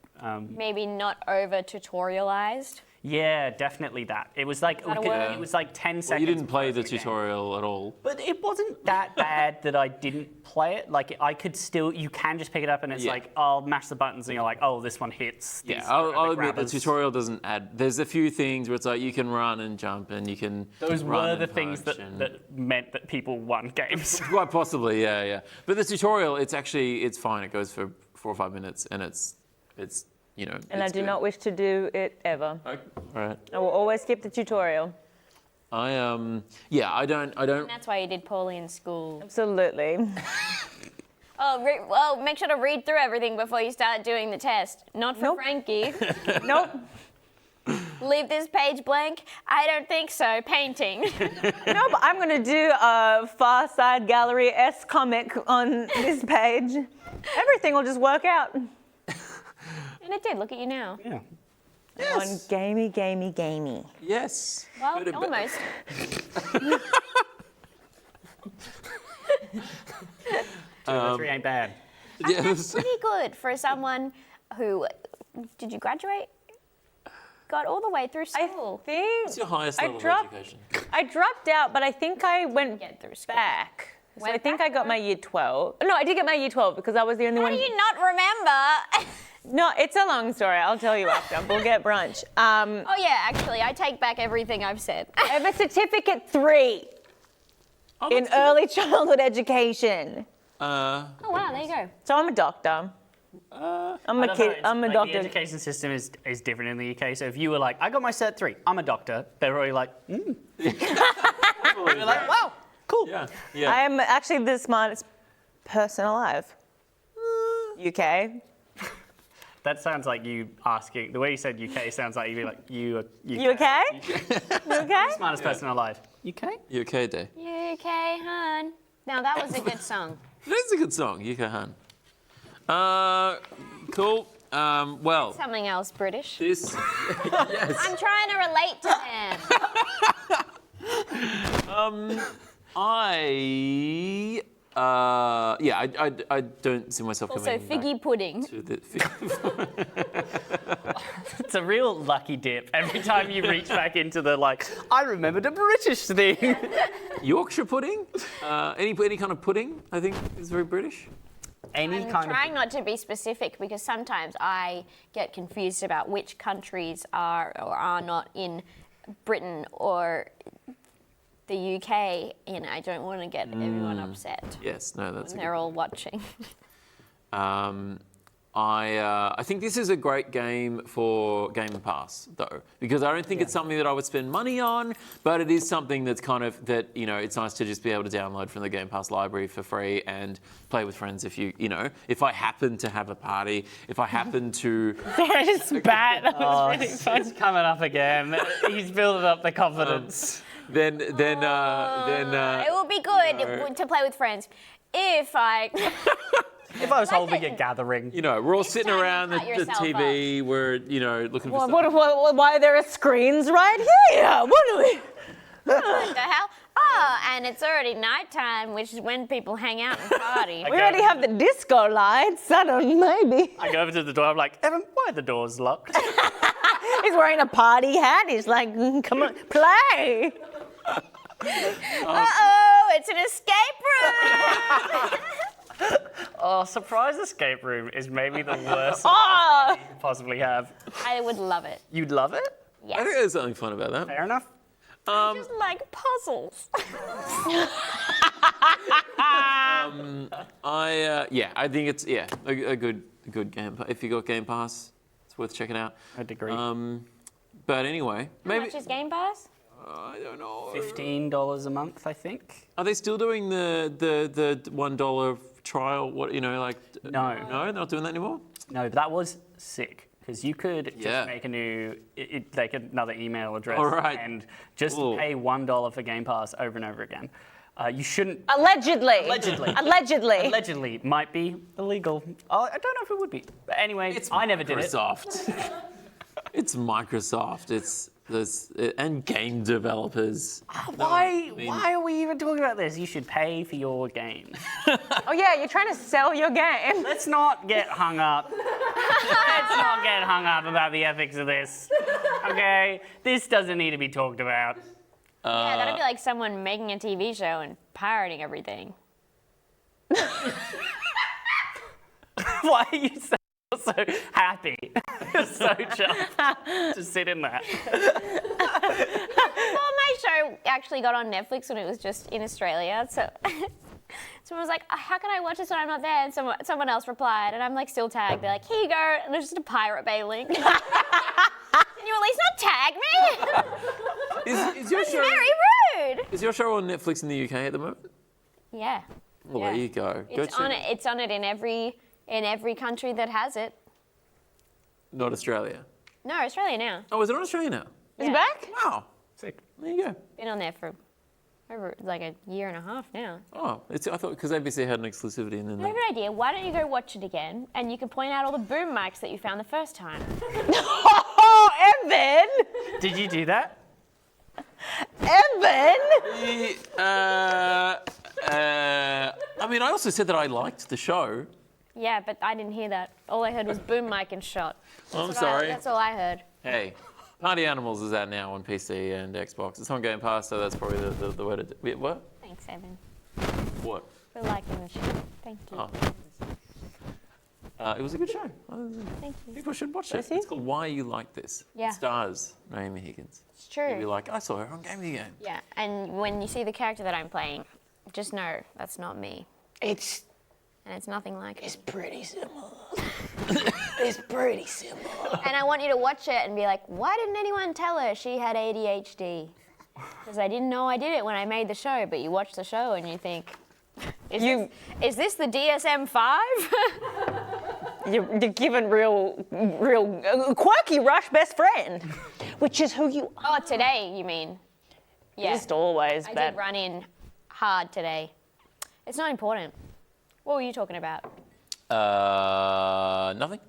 Maybe not over tutorialized. Yeah, definitely that. It was it was 10 seconds. Well, you didn't play the tutorial at all. But it wasn't that bad that I didn't play it. I could still, you can just pick it up and it's I'll mash the buttons and you're oh, this one hits. Yeah, I'll admit the tutorial doesn't add. There's a few things where it's you can run and jump and you can. Those run were the and things that meant that people won games. Quite possibly, yeah. But the tutorial, it's fine. It goes for 4 or 5 minutes and it's. And I do not wish to do it ever. Okay. All right. I will always skip the tutorial. I don't. And that's why you did poorly in school. Absolutely. Oh, well, make sure to read through everything before you start doing the test. Not for Frankie. Nope. Leave this page blank? I don't think so. Painting. No, but I'm gonna do a Far Side Gallery-esque comic on this page. Everything will just work out. And it did. Look at you now. Yeah. On gamey, gamey, gamey. Yes. Well, almost. 2 or 3 ain't bad. That's pretty good for someone who, did you graduate? Got all the way through school. I think What's your highest level of education? I dropped out, but I think I went back. So I think I got my year 12. No, I did get my year 12 because I was the only How one. do you not remember? No, it's a long story. I'll tell you after. We'll get brunch. Oh yeah, actually, I take back everything I've said. I have a certificate 3 in early childhood education. Oh wow, there you go. So I'm a doctor. I'm a kid. I'm a doctor. The education system is different in the UK. So if you were like, I got my cert 3, I'm a doctor, they're already like, You're like, wow, cool. Yeah. I am actually the smartest person alive. UK. That sounds like you asking. The way you said UK sounds like you'd be like, you okay? You okay? You okay? Smartest person alive. UK? UK Day. UK, hun. Now that was a good song. That's a good song, UK Han. Cool. Well. Something else British. This. Yes. I'm trying to relate to them. I don't see myself Also, coming back figgy pudding. to the It's a real lucky dip every time you reach back into the I remembered a British thing. Yorkshire pudding. Any kind of pudding, I think, is very British. I'm trying not to be specific because sometimes I get confused about which countries are or are not in Britain or the UK, and I don't want to get everyone upset. Yes, no, that's. When they're all watching. I think this is a great game for Game Pass, though, because I don't think it's something that I would spend money on, but it is something that's kind of it's nice to just be able to download from the Game Pass library for free and play with friends if I happen to have a party, if I happen to. Sorry, just spat. That was really fun. It's coming up again. He's building up the confidence. Then it will be good to play with friends if I. If I was holding a gathering. We're all sitting around the TV, we're, looking for stuff. Why there are screens right here? What do we... What the hell? Oh, and it's already nighttime, which is when people hang out and party. We already have the disco lights. I don't know, maybe. I go over to the door, I'm like, Evan, why are the doors locked? He's wearing a party hat. He's like, come on, play. Uh-oh, it's an escape room. Oh, surprise escape room is maybe the worst you could possibly have. I would love it. You'd love it? Yes. I think there's something fun about that. Fair enough. I just like puzzles. I think it's a good game. If you got Game Pass, it's worth checking out. I'd agree. But anyway, How much is Game Pass? I don't know. $15 a month, I think. Are they still doing the $1 trial? No. No, they're not doing that anymore. No, but that was sick. Because you could just make a new, another email address and just pay $1 for Game Pass over and over again. You shouldn't. Allegedly. Allegedly. Allegedly might be illegal. I don't know if it would be. But anyway, I never did it. Microsoft. It's Microsoft. And game developers. Why are we even talking about this? You should pay for your game. Oh yeah, you're trying to sell your game. Let's not get hung up. Let's not get hung up about the ethics of this. Okay? This doesn't need to be talked about. Yeah, that'd be like someone making a TV show and pirating everything. Why are you so happy? So chuffed to sit in that. Well, my show actually got on Netflix when it was just in Australia, so someone was like, how can I watch this when I'm not there? And someone else replied, and I'm like still tagged. They're like, here you go, and there's just a Pirate Bay link. Can you at least not tag me? Is your That's show very rude. Is your show on Netflix in the UK at the moment? Yeah. Well, there you go. It's on it in every country that has it. Not Australia. No, Australia now. Oh, is it on Australia now? Is it back? Wow. Sick. There you go. Been on there for over like a year and a half now. Oh, I thought because ABC had an exclusivity and then I have an idea. Why don't you go watch it again and you can point out all the boom mics that you found the first time? Oh, Evan! Did you do that? Evan! I mean, I also said that I liked the show. Yeah, but I didn't hear that. All I heard was boom mic and shot. I'm sorry. That's all I heard. Hey, Party Animals is out now on PC and Xbox. It's on Game Pass, so that's probably the way to do it. What? Thanks, Evan. What? For liking the show. Thank you. Oh. It was a good show. Thank you. People should watch it. It's called Why You Like This. Yeah. It stars Naomi Higgins. It's true. You'll be like, I saw her on Gamey Game. Yeah, and when you see the character that I'm playing, just know that's not me. And it's nothing like it. It's pretty similar. It's pretty similar. And I want you to watch it and be like, why didn't anyone tell her she had ADHD? Because I didn't know I did it when I made the show, but you watch the show and you think, is this the DSM-5? You're given real quirky Rush best friend, which is who you are. Oh, today, you mean? Yeah. Just always, I but did run in hard today. It's not important. What were you talking about? Nothing.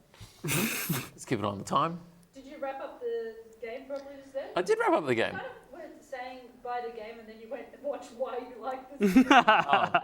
Let's keep it on the time. Did you wrap up the game properly just then? I did wrap up the game. You kind of went saying buy the game and then you went and watched Why You Like This. I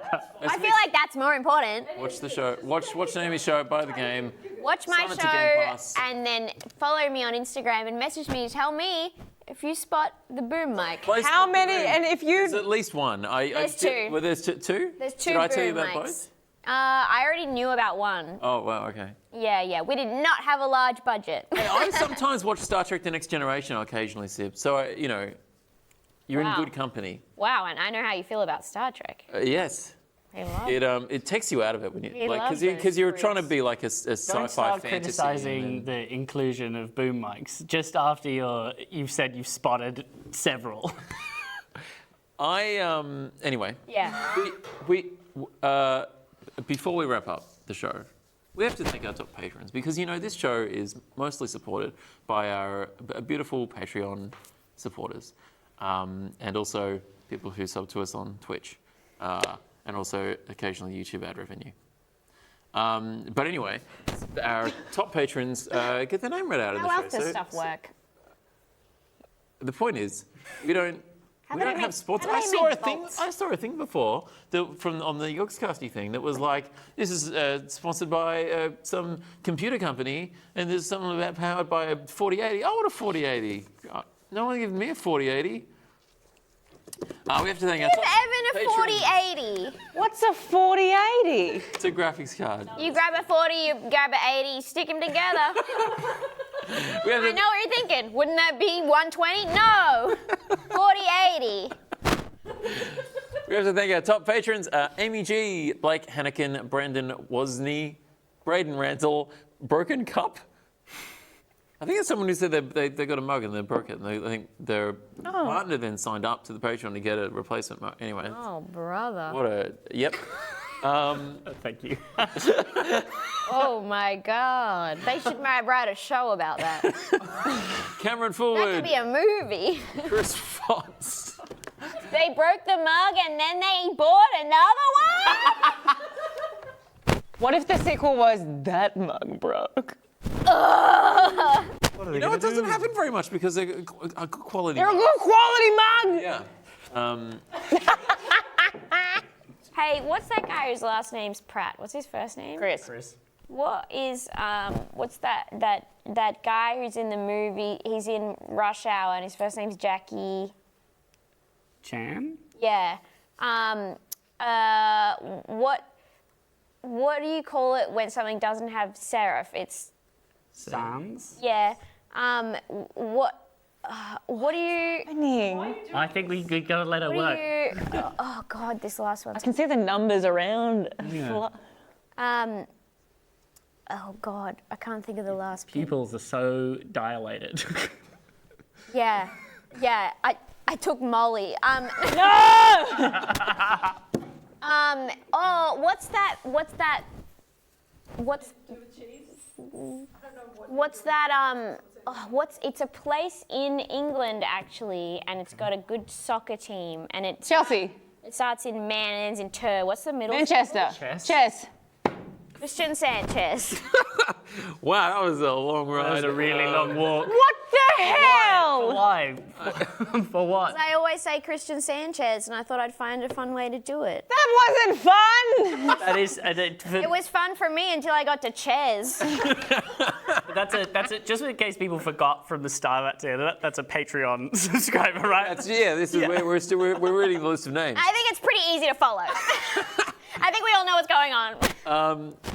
feel like that's more important. Watch the show. Watch Naomi's show. Buy the game. Watch my Sign it to Game Pass. show and then follow me on Instagram and message me to tell me if you spot the boom mic. How many? And if you There's at least one. There's two. Well, there's two? There's two Did I tell you boom about mics. both? I already knew about one. Oh, wow, okay. Yeah. We did not have a large budget. Hey, I sometimes watch Star Trek The Next Generation occasionally, Sib. So, you're in good company. Wow, and I know how you feel about Star Trek. Yes. I love It takes you out of it when you He like loves because those you're trying to be like a Don't sci-fi start fantasy. criticizing the inclusion of boom mics just after you've said you've spotted several. Anyway. Yeah. We before we wrap up the show, we have to thank our top patrons because this show is mostly supported by our beautiful Patreon supporters, and also people who sub to us on Twitch, and also occasionally YouTube ad revenue. But anyway, our top patrons get their name read out in the show. How else does stuff work? The point is, we don't have sports. I saw a thing before on the YogsCasty thing that was like, this is sponsored by some computer company, and there's something about powered by a 4080. I want a 4080. No one gives me a 4080. We have to thank our top Evan a 4080. What's a 4080? It's a graphics card. You grab a 40, you grab an 80, stick them together. I know what you're thinking. Wouldn't that be 120? No. 4080. We have to thank our top patrons, Amy G, Blake Hannikin, Brandon Wozni, Braden Rantle, Broken Cup. I think it's someone who said they got a mug and they broke it. And I think their partner then signed up to the Patreon to get a replacement mug. Anyway. Oh, brother. What a, yep. Thank you. Oh, my God. They should write a show about that. Cameron Fullwood. That could be a movie. Chris Fox. They broke the mug and then they bought another one? What if the sequel was That Mug Broke? It doesn't happen very much because they're a good quality They're mug. a good quality mug! Yeah. Hey, what's that guy whose last name's Pratt? What's his first name? Chris. What is what's that guy who's in the movie? He's in Rush Hour and his first name's Jackie Chan? Yeah. What do you call it when something doesn't have serif? It's Sans? yeah. What do you? I think we gotta let her What work. do you? Oh God, this last one. I can see the numbers around. Yeah. Oh God, I can't think of the last. Pupils are so dilated. Yeah. I took Molly. No! What's that? What's that? It's a place in England actually, and it's got a good soccer team, and it's Chelsea. It starts in man and ends in ter. What's the middle? Manchester. Chess. Christian Sanchez. Wow, that was a long ride. That was a really long walk. What the hell? Why? For what? I always say Christian Sanchez, and I thought I'd find a fun way to do it. That wasn't fun. That is. It was fun for me until I got to Ches. That's it. Just in case people forgot from the start. That's a Patreon subscriber, right? We're reading the list of names. I think it's pretty easy to follow. I think we all know what's going on.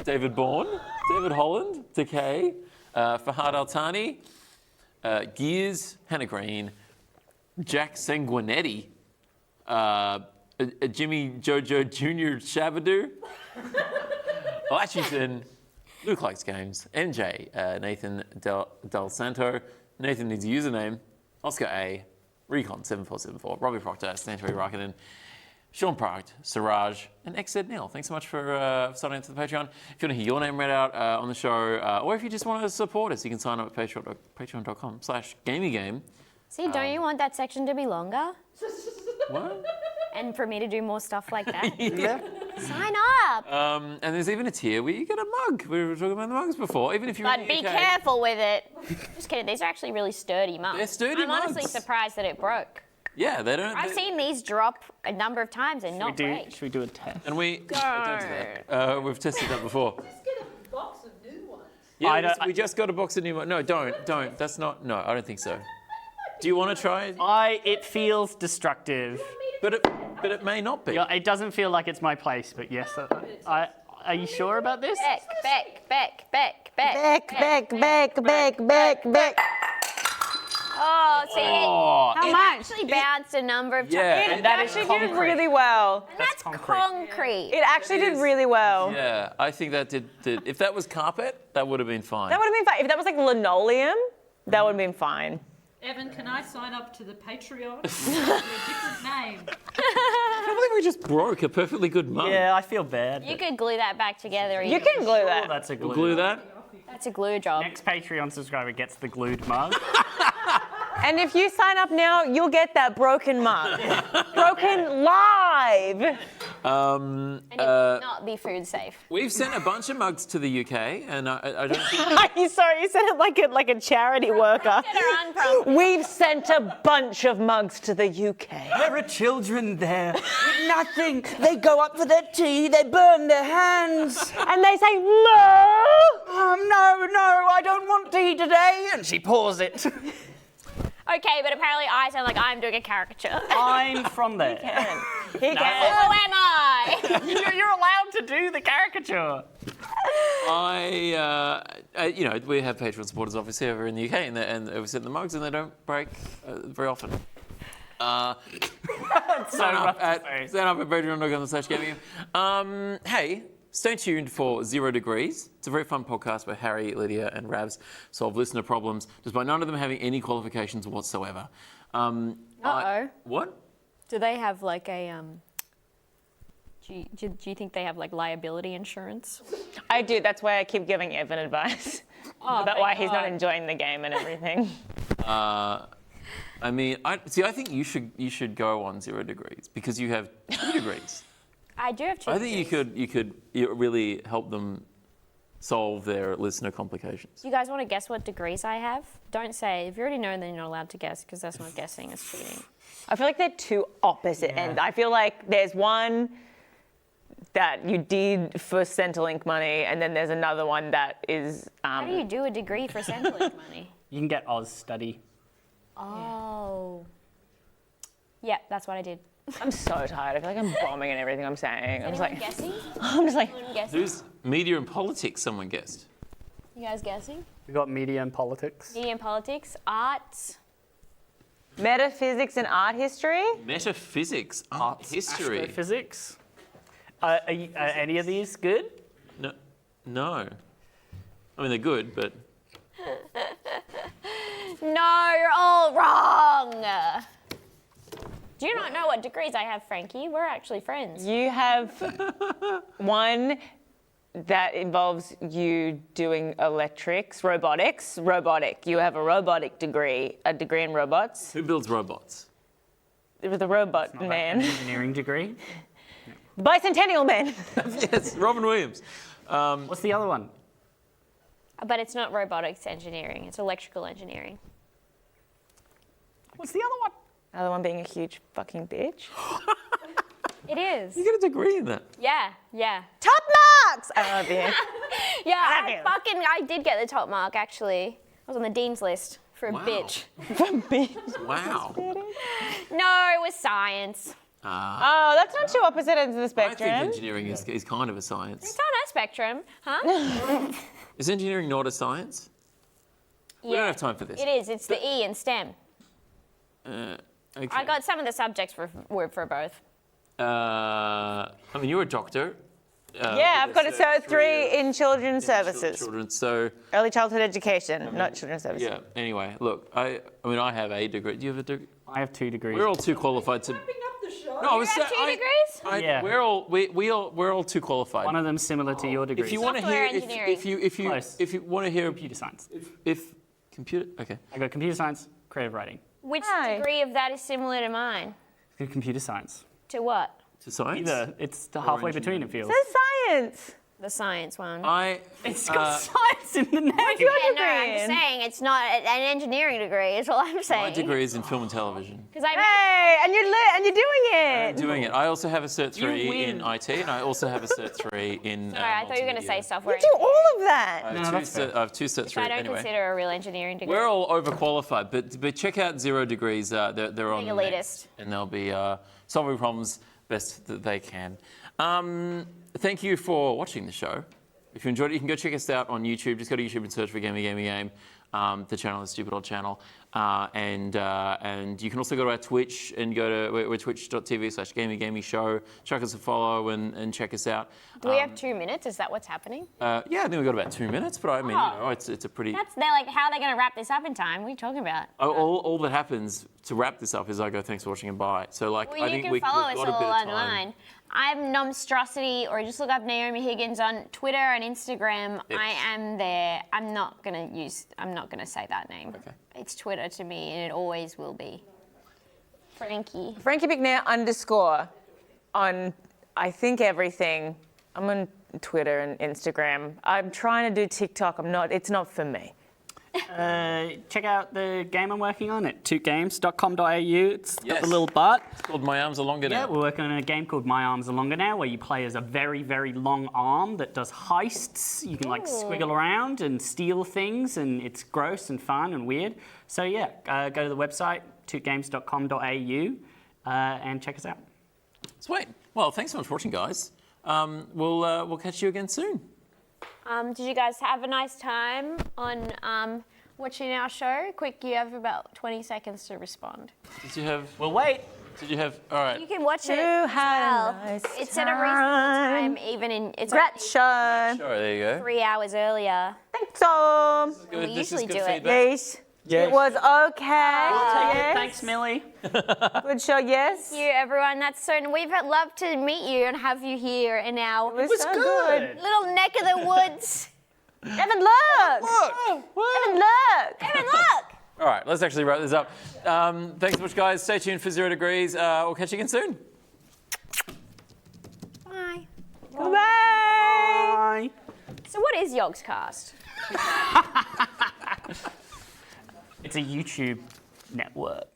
David Bourne, David Holland, Decay, Fahad Altani, Gears, Hannah Green, Jack Sanguinetti, Jimmy Jojo Jr. Shabadoo, Washington, Luke Likes Games, NJ, Nathan Del Santo, Nathan needs a username, Oscar A, Recon7474, Robbie Proctor, Stantori Rakinen, Sean Pracht, Siraj, and XZ Neil. Thanks so much for signing up to the Patreon. If you want to hear your name read out on the show, or if you just want to support us, you can sign up at patreon.com/GameyGame. See, don't you want that section to be longer? What? And for me to do more stuff like that? Yeah. Sign up! And there's even a tier where you get a mug. We were talking about the mugs before. Even if you're But in the be UK. careful with it. Just kidding, these are actually really sturdy mugs. They're sturdy I'm honestly mugs. surprised that it broke. Yeah, they don't. I've seen these drop a number of times and not break. Should we do a test? And we don't do that. We've tested that before. Just get a box of new ones. Yeah, we just got a box of new ones. No, don't. That's not. No, I don't think so. Do you want to try it? It feels destructive. But it may not be. Yeah, it doesn't feel like it's my place, but yes. Are you sure about this? Beck. Oh, see, How much? Actually bounced a number of times. Yeah, It actually did really well. And that's concrete. It actually did really well. Yeah, I think that did. If that was carpet, that would have been fine. That would have been fine. If that was like linoleum, that would have been fine. Evan, can I sign up to the Patreon under a different name? I can't believe we just broke a perfectly good mug. Yeah, I feel bad. You could glue that back together. You can glue that. That's a glue. Glue that? That's a glue job. Next Patreon subscriber gets the glued mug. And if you sign up now, you'll get that broken mug. Broken live. And it will not be food safe. We've sent a bunch of mugs to the UK, and I don't think. Sorry, you said it like a charity worker. We've sent a bunch of mugs to the UK. There are children there with nothing. They go up for their tea, they burn their hands. And they say, no! No, I don't want tea today. And she pours it. Okay, but apparently I sound like I'm doing a caricature. I'm from there. Who am I? You're allowed to do the caricature. We have Patreon supporters obviously over in the UK, and we send the mugs, and they don't break very often. Sign up at patreon.com/gaming. Hey, stay tuned for 0 Degrees. It's a very fun podcast where Harry, Lydia, and Ravs solve listener problems, despite none of them having any qualifications whatsoever. What? Do they have like a do you think they have like liability insurance? I do. That's why I keep giving Evan advice about why he's not enjoying the game and everything. I think you should go on 0 Degrees because you have 2 degrees. I do have 2 I think you could really help them solve their listener complications. Do you guys want to guess what degrees I have? Don't say. If you already know, then you're not allowed to guess because that's not guessing, it's cheating. I feel like they're two opposite ends. I feel like there's one that you did for Centrelink money, and then there's another one that is... How do you do a degree for Centrelink money? You can get Oz study. Oh. Yeah, that's what I did. I'm so tired. I feel like I'm bombing in everything I'm saying. Is anyone guessing? I'm just like... Who's media and politics? Someone guessed. You guys guessing? We got media and politics. Media and politics, art. Metaphysics and art history? Metaphysics, art history. Astrophysics. Are any of these good? No. I mean, they're good, but... No, you're all wrong. Do you not know what degrees I have, Frankie? We're actually friends. You have one that involves you doing robotics. You have a robotic degree, a degree in robots. Who builds robots? It was the robot man. An engineering degree. Bicentennial man. Yes, Robin Williams. What's the other one? But it's not robotics engineering, it's electrical engineering. What's the other one? The other one being a huge fucking bitch. It is. You get a degree in that. Yeah. Top marks! I love you. Yeah, I did get the top mark, actually. I was on the dean's list for a bitch. Wow. No, it was science. Oh, that's not two opposite ends of the spectrum. I think engineering is kind of a science. It's on a spectrum, huh? Is engineering not a science? Yeah. We don't have time for this. It is. It's the E in STEM. Okay. I got some of the subjects were for both. I mean, you're a doctor. Yeah, I've got a Cert 3 in Children's Services. Children, so Early childhood education, not Children's Services. yeah. Anyway, look, I mean, I have a degree. Do you have a degree? I have 2 degrees. We're all too qualified to. No, I was You have 2 degrees? Yeah. We're all too qualified. One of them similar to your degree. If you want to hear, Software if you want to hear computer science. if computer, okay. I got computer science, creative writing. Which degree of that is similar to mine? Good computer science. To what? To science. Either. It's the halfway between, it feels. It's science. The science one. It's got science in the name. What's your Yeah, no, degree I'm in? just saying it's not an engineering degree. Is all I'm saying. My degree is in film and television. Because Hey, and you're doing it. I'm doing it. I also have a Cert 3 in IT, and I also have a Cert 3 in. Sorry, I thought you were going to say software. You do all of that. I have two Cert 3 Which I don't anyway. consider a real engineering degree. We're all overqualified, but check out Zero Degrees. They're on Being Next, elitist. and they'll be solving problems best that they can. Thank you for watching the show. If you enjoyed it, you can go check us out on YouTube. Just go to YouTube and search for Gamey. The channel is Stupid Old Channel. And you can also go to our Twitch and go to we're twitch.tv/Gamey Show. Chuck us a follow and check us out. Do we have 2 minutes? Is that what's happening? Yeah, I think we've got about 2 minutes, but I mean, you know, it's a pretty. They're like, how are they going to wrap this up in time? What are you talking about? All that happens to wrap this up is I go, thanks for watching and bye. So like, Well, I you think can we've follow got us a bit all of time. online. I'm Nomstrosity, or just look up Naomi Higgins on Twitter and Instagram. Yes. I am there. I'm not gonna say that name. Okay. It's Twitter to me, and it always will be. Frankie. Frankie McNair _ on, I think, everything. I'm on Twitter and Instagram. I'm trying to do TikTok. It's not for me. Check out the game I'm working on at tootgames.com.au. It's got the little butt. It's called My Arms Are Longer Now. Yeah, we're working on a game called My Arms Are Longer Now, where you play as a very, very long arm that does heists. You can like squiggle around and steal things, and it's gross and fun and weird. So yeah, go to the website, tootgames.com.au, and check us out. Sweet. Well, thanks so much for watching, guys. We'll catch you again soon. Did you guys have a nice time on watching our show? Quick, you have about 20 seconds to respond. Did you have? Well, wait. Did you have? All right. You can watch it. You as had a well. nice It's at a reasonable time, even in it's Great show. Sure, there you go. 3 hours earlier. Thanks, Tom. We This is usually good do it. feedback. Yes. It was okay. Yes. Thanks, Millie. Good show, yes. Thank you, everyone. That's so. We've loved to meet you and have you here in our It was so good. little neck of the woods. Evan, look. Evan, look. Evan, look. All right, let's actually wrap this up. Thanks so much, guys. Stay tuned for 0 Degrees. We'll catch you again soon. Bye. Bye. Bye. So, what is YogsCast? It's a YouTube network.